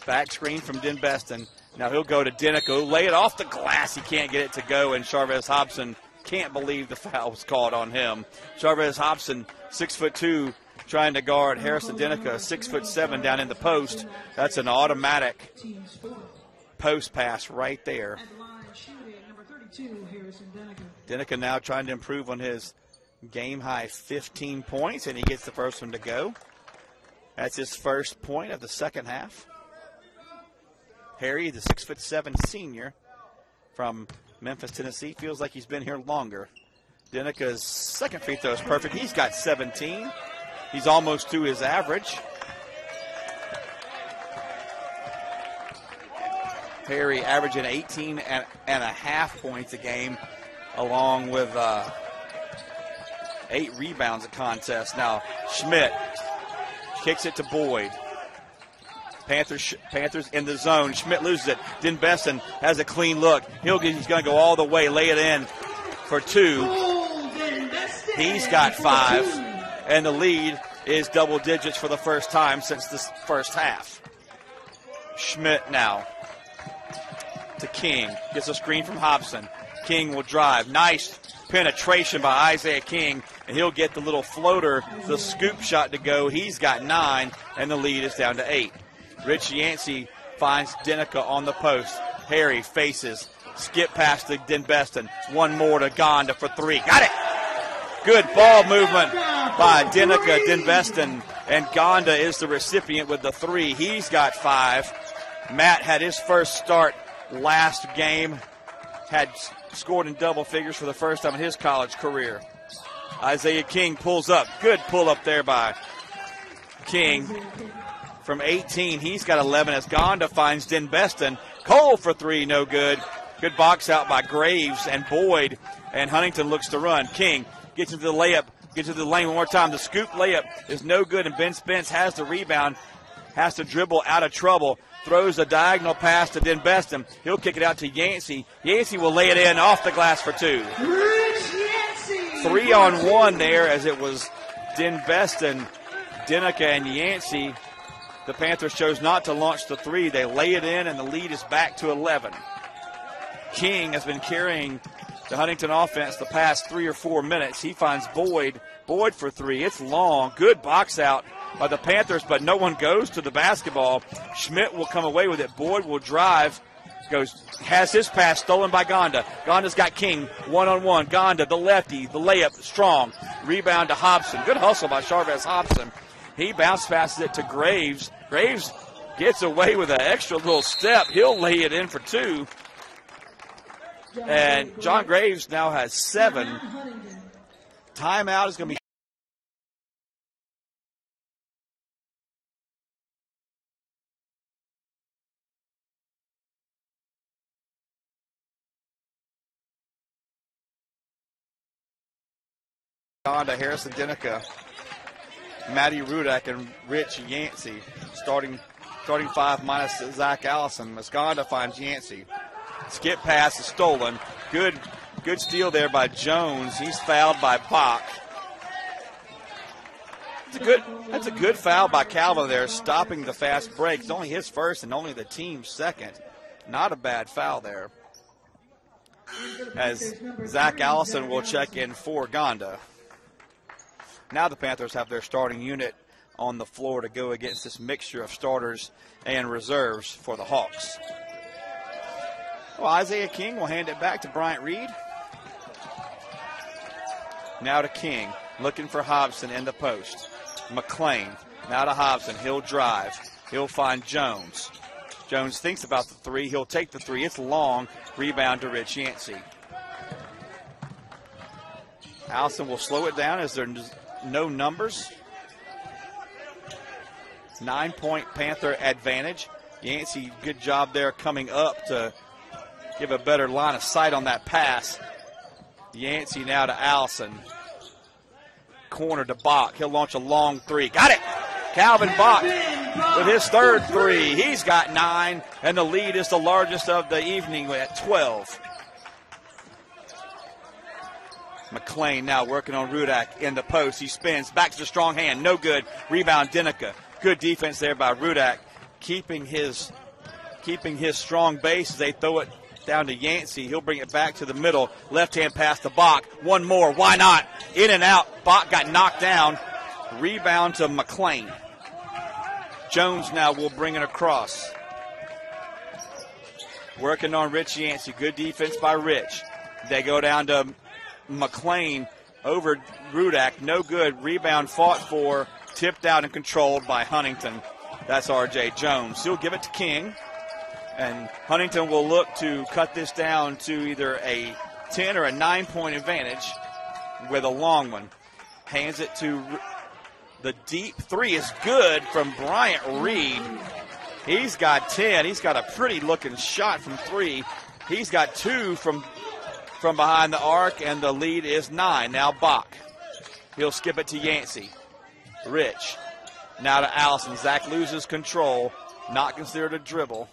S1: Back screen from Beston. Now he'll go to Deneka. Lay it off the glass. He can't get it to go, and Charvez Hobson can't believe the foul was called on him. Charvez Hobson, 6'2", trying to guard Harrison Deneka, 6'7", down in the post. That's an automatic post pass right there. Deneka now trying to improve on his game-high 15 points, and he gets the first one to go. That's his first point of the second half. Harry, the 6'7" senior from Memphis, Tennessee, feels like he's been here longer. Deneka's second free throw is perfect. He's got 17. He's almost to his average. Harry averaging 18 and a half points a game, along with 8 rebounds a contest. Now Schmidt kicks it to Boyd. Panthers in the zone. Schmidt loses it. Beston has a clean look. He's going to go all the way, lay it in for 2. He's got 5, and the lead is double digits for the first time since this first half. Schmidt now to King. Gets a screen from Hobson. King will drive. Nice penetration by Isaiah King, and he'll get the little floater, the scoop shot to go. He's got 9, and the lead is down to 8. Rich Yancey finds Deneka on the post. Harry faces. Skip past to Beston. One more to Gonda for 3. Got it! Good ball movement by Deneka, Beston, and Gonda is the recipient with the 3. He's got 5. Matt had his first start last game. Had scored in double figures for the first time in his college career. Isaiah King pulls up. Good pull up there by King. From 18, he's got 11 as Gonda finds Beston. Cole for 3, no good. Good box out by Graves and Boyd, and Huntingdon looks to run. King gets into the layup, gets into the lane one more time. The scoop layup is no good, and Ben Spence has the rebound, has to dribble out of trouble. Throws a diagonal pass to Beston. He'll kick it out to Yancey. Yancey will lay it in off the glass for 2. 3-on-1 there as it was Beston, Deneka, and Yancey the Panthers chose not to launch the three. They lay it in, and the lead is back to 11. King has been carrying the Huntingdon offense the past 3 or 4 minutes. He finds Boyd. Boyd for three. It's long. Good box out by the Panthers, but no one goes to the basketball. Schmidt will come away with it. Boyd will drive. Has his pass stolen by Gonda. Gonda's got King one-on-one. Gonda, the lefty, the layup, strong. Rebound to Hobson. Good hustle by Charvez Hobson. He bounce passes it to Graves. Graves gets away with an extra little step. He'll lay it in for two. And John Graves now has 7. Timeout is going to be on to Harrison Deneka, Matty Rudak, and Rich Yancey. Starting 5 minus Zach Allison. Masconda finds Yancey. Skip pass is stolen. Good steal there by Jones. He's fouled by Bach. That's a good foul by Calvin there, stopping the fast break. It's only his first and only the team's second. Not a bad foul there. As Zach Allison will check in for Gonda. Now the Panthers have their starting unit on the floor to go against this mixture of starters and reserves for the Hawks. Well, Isaiah King will hand it back to Bryant Reed. Now to King, looking for Hobson in the post. McLean, now to Hobson. He'll drive. He'll find Jones. Jones thinks about the three. He'll take the three. It's long. Rebound to Rich Yancey. Allison will slow it down as there's no numbers. 9-point Panther advantage. Yancey, good job there coming up to give a better line of sight on that pass. Yancey now to Allison. Corner to Bach. He'll launch a long three. Got it! Calvin Bach with his third three. He's got 9, and the lead is the largest of the evening at 12. McLean now working on Rudak in the post. He spins back to the strong hand. No good. Rebound Deneka. Good defense there by Rudak, keeping his strong base as they throw it down to Yancey. He'll bring it back to the middle. Left-hand pass to Bach. One more. Why not? In and out. Bach got knocked down. Rebound to McLean. Jones now will bring it across. Working on Rich Yancey. Good defense by Rich. They go down to McLean over Rudak. No good. Rebound fought for. Tipped out and controlled by Huntingdon. That's R.J. Jones. He'll give it to King. And Huntingdon will look to cut this down to either a 10 or a 9-point advantage with a long one. Hands it to the deep three is good from Bryant Reed. He's got 10. He's got a pretty looking shot from 3. He's got 2 from behind the arc, and the lead is 9. Now Bach. He'll skip it to Yancey. Rich. Now to Allison. Zach loses control. Not considered a dribble.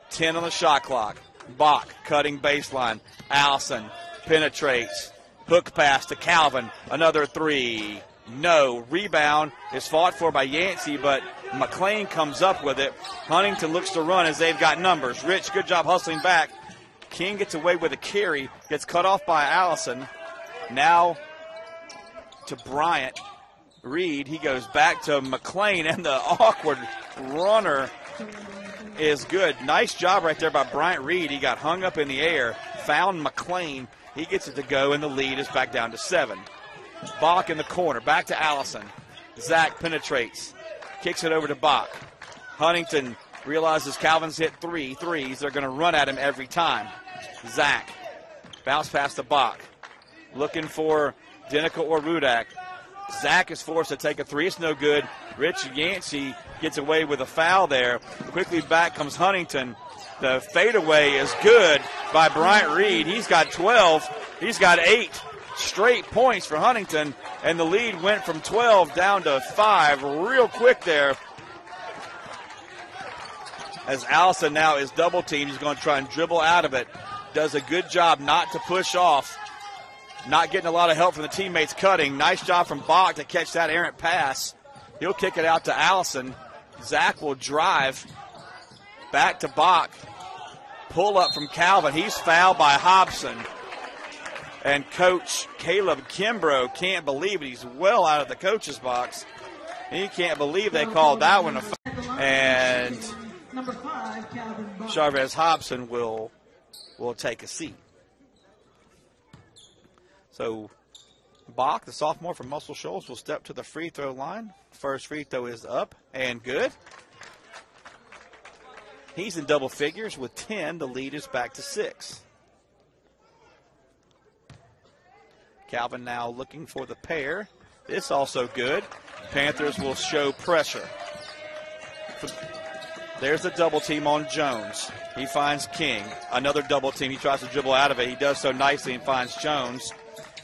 S1: 10 on the shot clock. Bach cutting baseline. Allison penetrates. Hook pass to Calvin. Another 3. No. Rebound is fought for by Yancey, but McLean comes up with it. Huntingdon looks to run as they've got numbers. Rich, good job hustling back. King gets away with a carry. Gets cut off by Allison. Now to Bryant Reed. He goes back to McLean, and the awkward runner is good. Nice job right there by Bryant Reed. He got hung up in the air, found McLean. He gets it to go, and the lead is back down to 7. Bach in the corner, back to Allison. Zach penetrates, kicks it over to Bach. Huntingdon realizes Calvin's hit 3 threes. They're going to run at him every time. Zach, bounce pass to Bach. Looking for Deneka or Rudak. Zach is forced to take a 3. It's no good. Rich Yancey gets away with a foul there. Quickly back comes Huntingdon. The fadeaway is good by Bryant Reed. He's got 12. He's got 8 straight points for Huntingdon, and the lead went from 12 down to 5 real quick there. As Allison now is double teamed, he's going to try and dribble out of it. Does a good job not to push off. Not getting a lot of help from the teammates cutting. Nice job from Bach to catch that errant pass He'll kick it out to Allison. Zach will drive back to Bach. Pull up from Calvin. He's fouled by Hobson. And Coach Caleb Kimbrough can't believe it. He's well out of the coach's box. He can't believe they called that one a foul. And Chavez Hobson will take a seat. So Bach, the sophomore from Muscle Shoals, will step to the free throw line. First free throw is up and good. He's in double figures with 10. The lead is back to 6. Calvin now looking for the pair. This also good. Panthers will show pressure. There's a double team on Jones. He finds King. Another double team. He tries to dribble out of it. He does so nicely and finds Jones.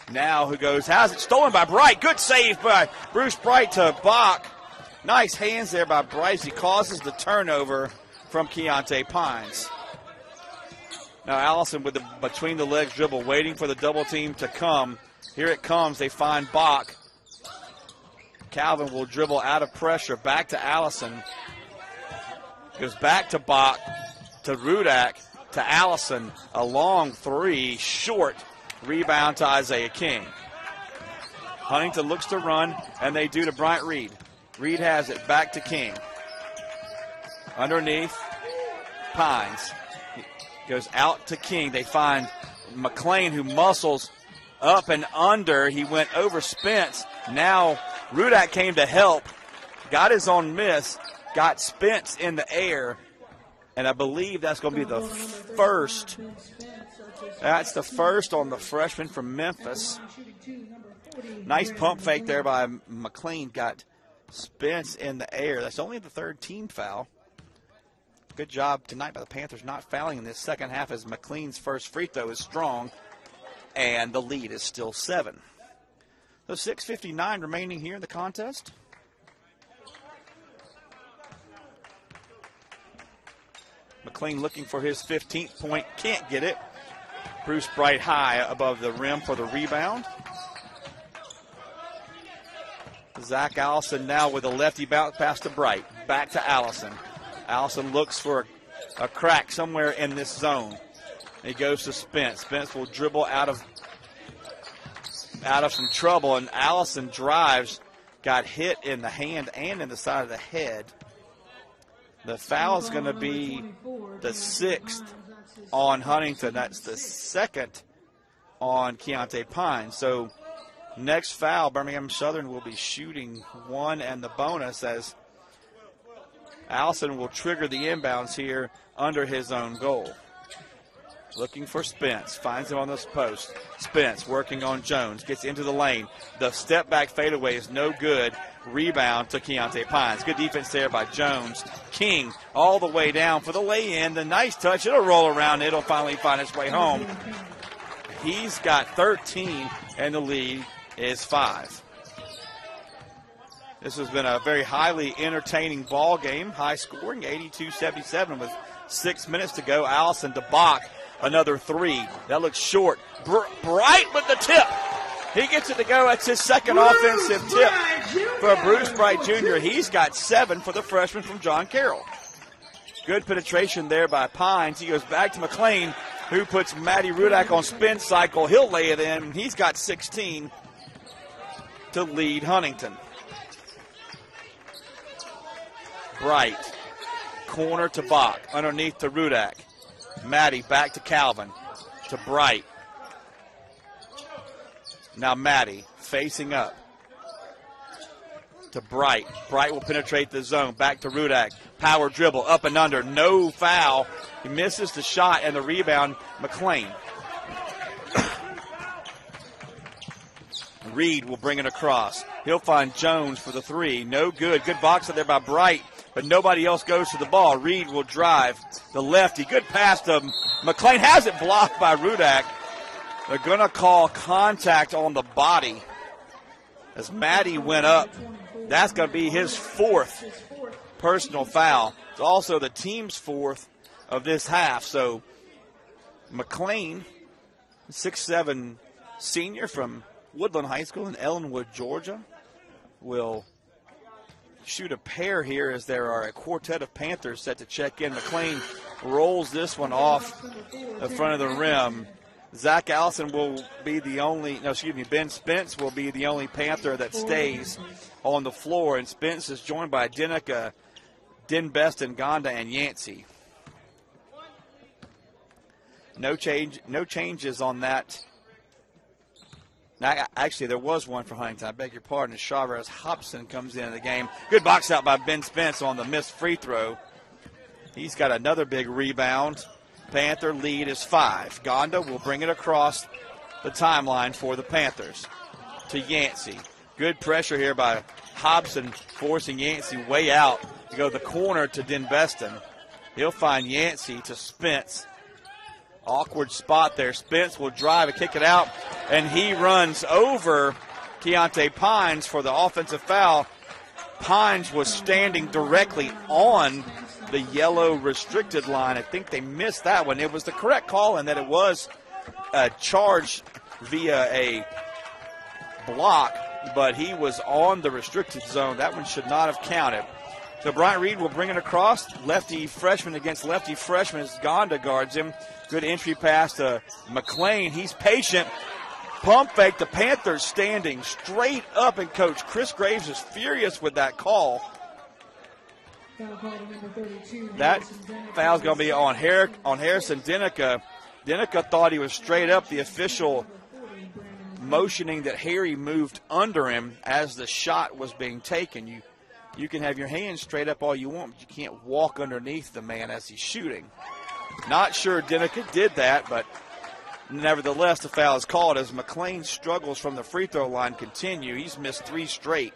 S1: Now who goes, has it stolen by Bright. Good save by Bruce Bright to Bach. Nice hands there by Bright. He causes the turnover from Keontae Pines. Now Allison with the between the legs dribble, waiting for the double team to come. Here it comes. They find Bach. Calvin will dribble out of pressure. Back to Allison. Goes back to Bach, to Rudak, to Allison. A long three, short. Rebound to Isaiah King. Huntington looks to run, and they do to Bryant Reed. Reed has it back to King. Underneath, Pines. He goes out to King. They find McLean, who muscles up and under. He went over Spence. Now Rudak came to help. Got his own miss. Got Spence in the air. And I believe that's going to be the first. That's the first on the freshman from Memphis. Nice pump fake there by McLean. Got Spence in the air. That's only the third team foul. Good job tonight by the Panthers not fouling in this second half, as McLean's first free throw is strong, and the lead is still 7. So 6:59 remaining here in the contest. McLean looking for his 15th point, can't get it. Bruce Bright high above the rim for the rebound. Zach Allison now with a lefty bounce pass to Bright. Back to Allison. Allison looks for a crack somewhere in this zone. He goes to Spence. Spence will dribble out of some trouble, and Allison drives, got hit in the hand and in the side of the head. The foul is going to be the 6th on Huntington. That's the 2nd on Keontae Pine. So next foul, Birmingham Southern will be shooting 1 and the bonus, as Allison will trigger the inbounds here under his own goal. Looking for Spence. Finds him on this post. Spence working on Jones. Gets into the lane. The step back fadeaway is no good. Rebound to Keontae Pines. Good defense there by Jones. King all the way down for the lay-in. The nice touch. It'll roll around. It'll finally find its way home. He's got 13, and the lead is 5. This has been a very highly entertaining ball game. High scoring, 82-77 with 6 minutes to go. Allison to Bach. Another 3. That looks short. Bright with the tip. He gets it to go. That's his second offensive tip for Bruce Bright Jr. He's got 7 for the freshman from John Carroll. Good penetration there by Pines. He goes back to McLean, who puts Matty Rudak on spin cycle. He'll lay it in. He's got 16 to lead Huntington. Bright. Corner to Bach. Underneath to Rudak. Matty back to Calvin. To Bright. Now Matty facing up. To Bright. Bright will penetrate the zone. Back to Rudak. Power dribble. Up and under. No foul. He misses the shot and the rebound. McLean. Reed will bring it across. He'll find Jones for the 3. No good. Good box out there by Bright, but nobody else goes to the ball. Reed will drive the lefty. Good pass to McLean. Has it blocked by Rudak. They're going to call contact on the body as Matty went up. That's going to be his 4th personal foul. It's also the team's 4th of this half. So McLean, 6'7" senior from Woodland High School in Ellenwood, Georgia, will shoot a pair here as there are a quartet of Panthers set to check in. McLean rolls this one off the front of the rim. Zach Allison will be the only, Ben Spence will be the only Panther that stays on the floor, and Spence is joined by Deneka, Denbeston, Gonda, and Yancey. No changes on that. Now, actually, there was one for Huntingdon. I beg your pardon. As Chavez Hobson comes into the game. Good box out by Ben Spence on the missed free throw. He's got another big rebound. Panther lead is 5. Gonda will bring it across the timeline for the Panthers to Yancey. Good pressure here by Hobson, forcing Yancey way out to go the corner to Denbeston. He'll find Yancey to Spence. Awkward spot there. Spence will drive and kick it out, and he runs over Keontae Pines for the offensive foul. Pines was standing directly on the yellow restricted line. I think they missed that one. It was the correct call in that it was a charge via a block, but he was on the restricted zone. That one should not have counted. So Bryant Reed will bring it across. Lefty freshman against lefty freshman as Gonda guards him. Good entry pass to McLean. He's patient. Pump fake. The Panthers standing straight up, and Coach Chris Graves is furious with that call. That foul's going to be on Harrison Deneka. Deneka thought he was straight up. The official motioning that Harry moved under him as the shot was being taken. You can have your hands straight up all you want, but you can't walk underneath the man as he's shooting. Not sure Deneka did that, but nevertheless the foul is called as McLean struggles from the free throw line continue. He's missed 3 straight,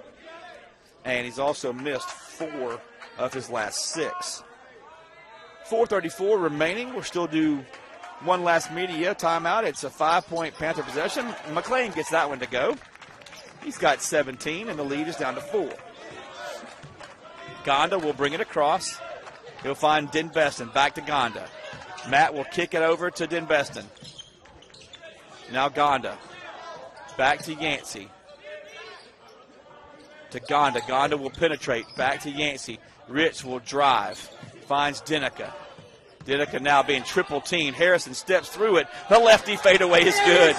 S1: and he's also missed 4 of his last 6. 4:34 remaining. We'll still do one last media timeout. It's a 5-point Panther possession. McLean gets that one to go. He's got 17, and the lead is down to 4. Gonda will bring it across. He'll find Denbeston. Back to Gonda. Matt will kick it over to Denbeston. Now Gonda. Back to Yancey. To Gonda. Gonda will penetrate. Back to Yancey. Rich will drive. Finds Deneka. Deneka now being triple teamed. Harrison steps through it. The lefty fadeaway is good.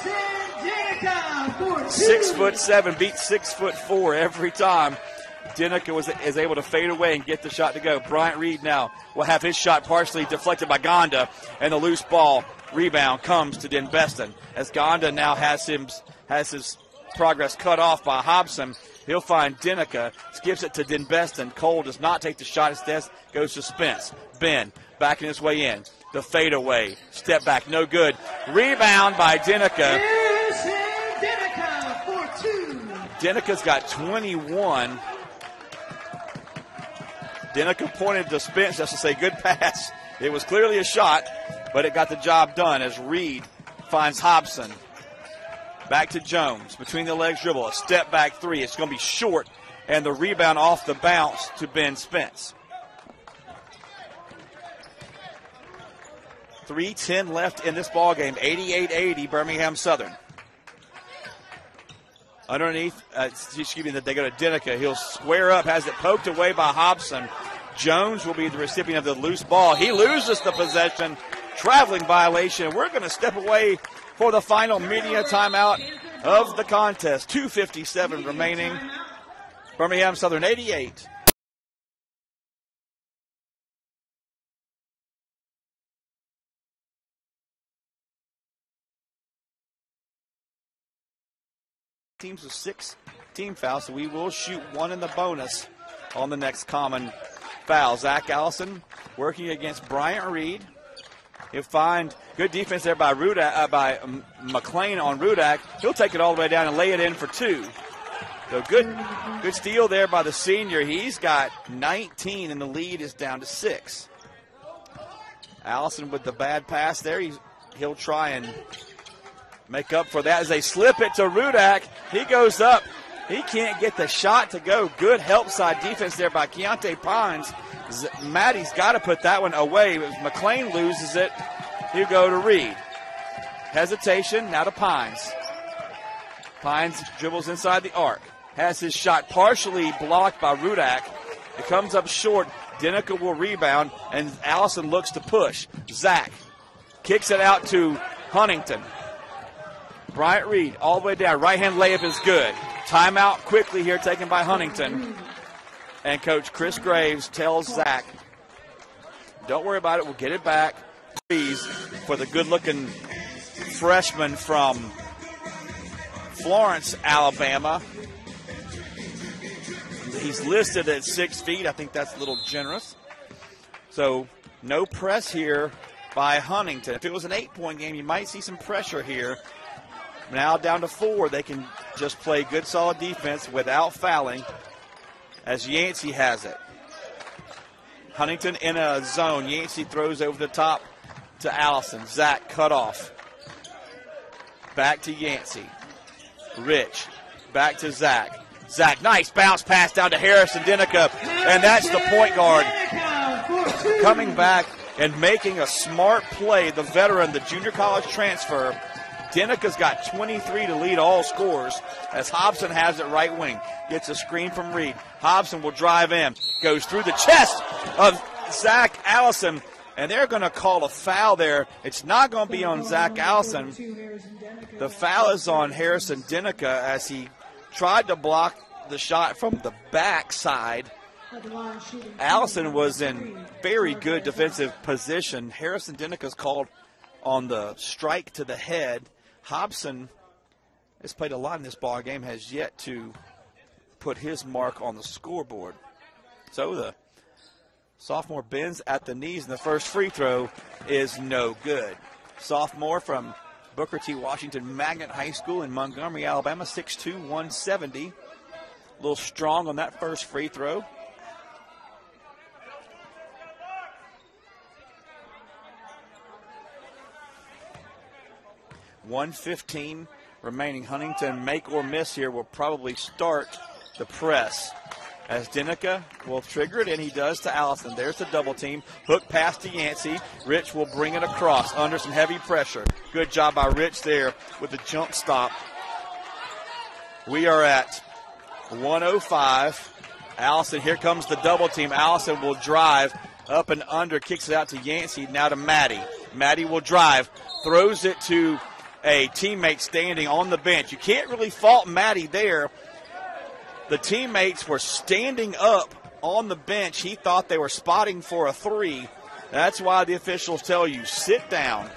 S1: 6'7", beats 6'4" every time. Deneka is able to fade away and get the shot to go. Bryant Reed now will have his shot partially deflected by Gonda, and the loose ball rebound comes to Denbeston as Gonda now has his progress cut off by Hobson. He'll find Deneka, skips it to Denbeston. Cole does not take the shot. Instead goes to Spence. Ben backing his way in. The fadeaway. Step back, no good. Rebound by Deneka. Deneka's got 21. Deneka pointed to Spence just to say good pass. It was clearly a shot, but it got the job done as Reed finds Hobson. Back to Jones. Between the legs dribble. A step back 3. It's going to be short, and the rebound off the bounce to Ben Spence. 3:10 left in this ballgame. 88-80 Birmingham Southern. Underneath, they go to Deneka. He'll square up, has it poked away by Hobson. Jones will be the recipient of the loose ball. He loses the possession. Traveling violation. We're going to step away for the final media timeout of the contest. 2:57 remaining. Birmingham Southern 88. Teams with 6 team fouls, so we will shoot 1 in the bonus on the next common foul. Zach Allison working against Bryant Reed. He'll find good defense there by McLean on Rudak. He'll take it all the way down and lay it in for 2. So good steal there by the senior. He's got 19, and the lead is down to 6. Allison with the bad pass there. He'll try and make up for that as they slip it to Rudak. He goes up. He can't get the shot to go. Good help side defense there by Keontae Pines. Maddie's got to put that one away. McLean loses it. He'll go to Reed. Hesitation, now to Pines. Pines dribbles inside the arc. Has his shot partially blocked by Rudak. It comes up short. Deneka will rebound, and Allison looks to push. Zach kicks it out to Huntingdon. Bryant Reed all the way down. Right-hand layup is good. Timeout quickly here taken by Huntingdon. And Coach Chris Graves tells Zach, don't worry about it. We'll get it back. Please, for the good-looking freshman from Florence, Alabama. He's listed at 6 feet. I think that's a little generous. So no press here by Huntingdon. If it was an 8-point game, you might see some pressure here. Now down to 4. They can just play good, solid defense without fouling as Yancey has it. Huntingdon in a zone. Yancey throws over the top to Allison. Zach cut off. Back to Yancey. Rich. Back to Zach. Zach, nice bounce pass down to Harrison Deneka. And that's the point guard coming back and making a smart play. The veteran, the junior college transfer. Deneka's got 23 to lead all scorers as Hobson has it right wing. Gets a screen from Reed. Hobson will drive in. Goes through the chest of Zach Allison. And they're going to call a foul there. It's not going to be on Zach Allison. The foul is on Harrison Deneka as he tried to block the shot from the backside. Allison was in very good defensive position. Harrison Deneka's called on the strike to the head. Hobson has played a lot in this ball game, has yet to put his mark on the scoreboard. So the sophomore bends at the knees, and the first free throw is no good. Sophomore from Booker T. Washington Magnet High School in Montgomery, Alabama, 6'2", 170. A little strong on that first free throw. .115 remaining. Huntingdon, make or miss here, will probably start the press as Deneka will trigger it, and he does to Allison. There's the double team. Hook pass to Yancey. Rich will bring it across under some heavy pressure. Good job by Rich there with the jump stop. We are at 105. Allison, here comes the double team. Allison will drive up and under, kicks it out to Yancey, now to Maddie. Maddie will drive, throws it to a teammate standing on the bench. You can't really fault Maddie there. The teammates were standing up on the bench. He thought they were spotting for a three. That's why the officials tell you, sit down.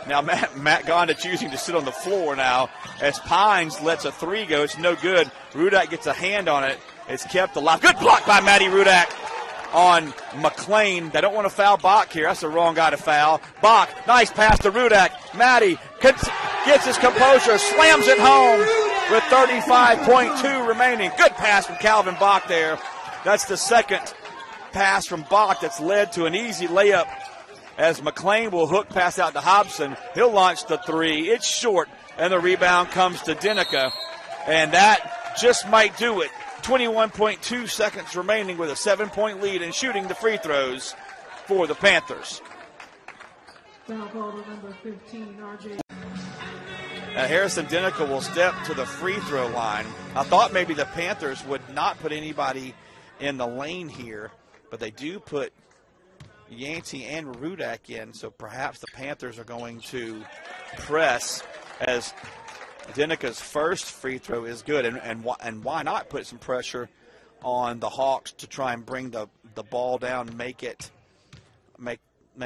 S1: Now Matt Gonda choosing to sit on the floor now as Pines lets a three go. It's no good. Rudak gets a hand on it. It's kept alive. Good block by Matty Rudak on McLean. They don't want to foul Bach here. That's the wrong guy to foul. Bach, nice pass to Rudak. Matty gets his composure, slams it home with 35.2 remaining. Good pass from Calvin Bach there. That's the second pass from Bach that's led to an easy layup as McLean will hook pass out to Hobson. He'll launch the three. It's short, and the rebound comes to Deneka. And that just might do it. 21.2 seconds remaining with a 7-point lead and shooting the free throws for the Panthers.
S2: Foul call to number 15, RJ.
S1: Harrison Deneka will step to the free throw line. I thought maybe the Panthers would not put anybody in the lane here, but they do put Yancey and Rudak in, so perhaps the Panthers are going to press as Deneka's first free throw is good, and why not put some pressure on the Hawks to try and bring the ball down, make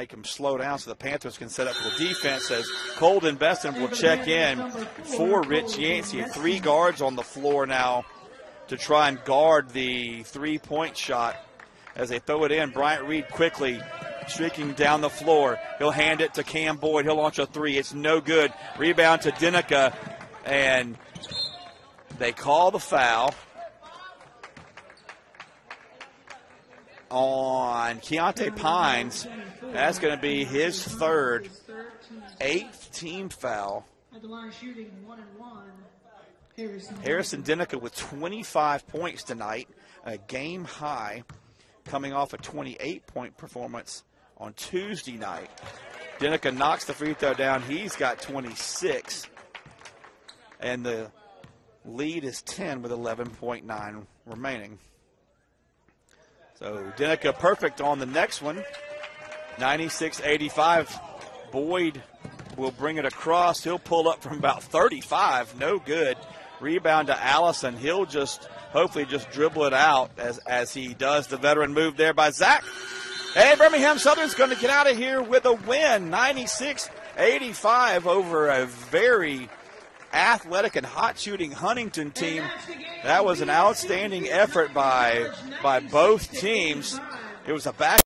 S1: them slow down so the Panthers can set up for the defense as Colden Beston will check in for Rich Yancey. 3 guards on the floor now to try and guard the three-point shot as they throw it in. Bryant Reed quickly streaking down the floor. He'll hand it to Cam Boyd. He'll launch a three. It's no good. Rebound to Deneka, and they call the foul on Keontae Pines. That's going to be his third, 8th team foul.
S2: At the line shooting 1-1.
S1: Harrison Deneka with 25 points tonight, a game high, coming off a 28-point performance on Tuesday night. Deneka knocks the free throw down. He's got 26. And the Lead is 10 with 11.9 remaining. So Deneka perfect on the next one. 96-85. Boyd will bring it across. He'll pull up from about 35. No good. Rebound to Allison. He'll just hopefully just dribble it out as he does the veteran move there by Zach. Hey, Birmingham Southern's going to get out of here with a win. 96-85 over a very athletic and hot shooting Huntingdon team. That was an outstanding effort by both teams. It was a back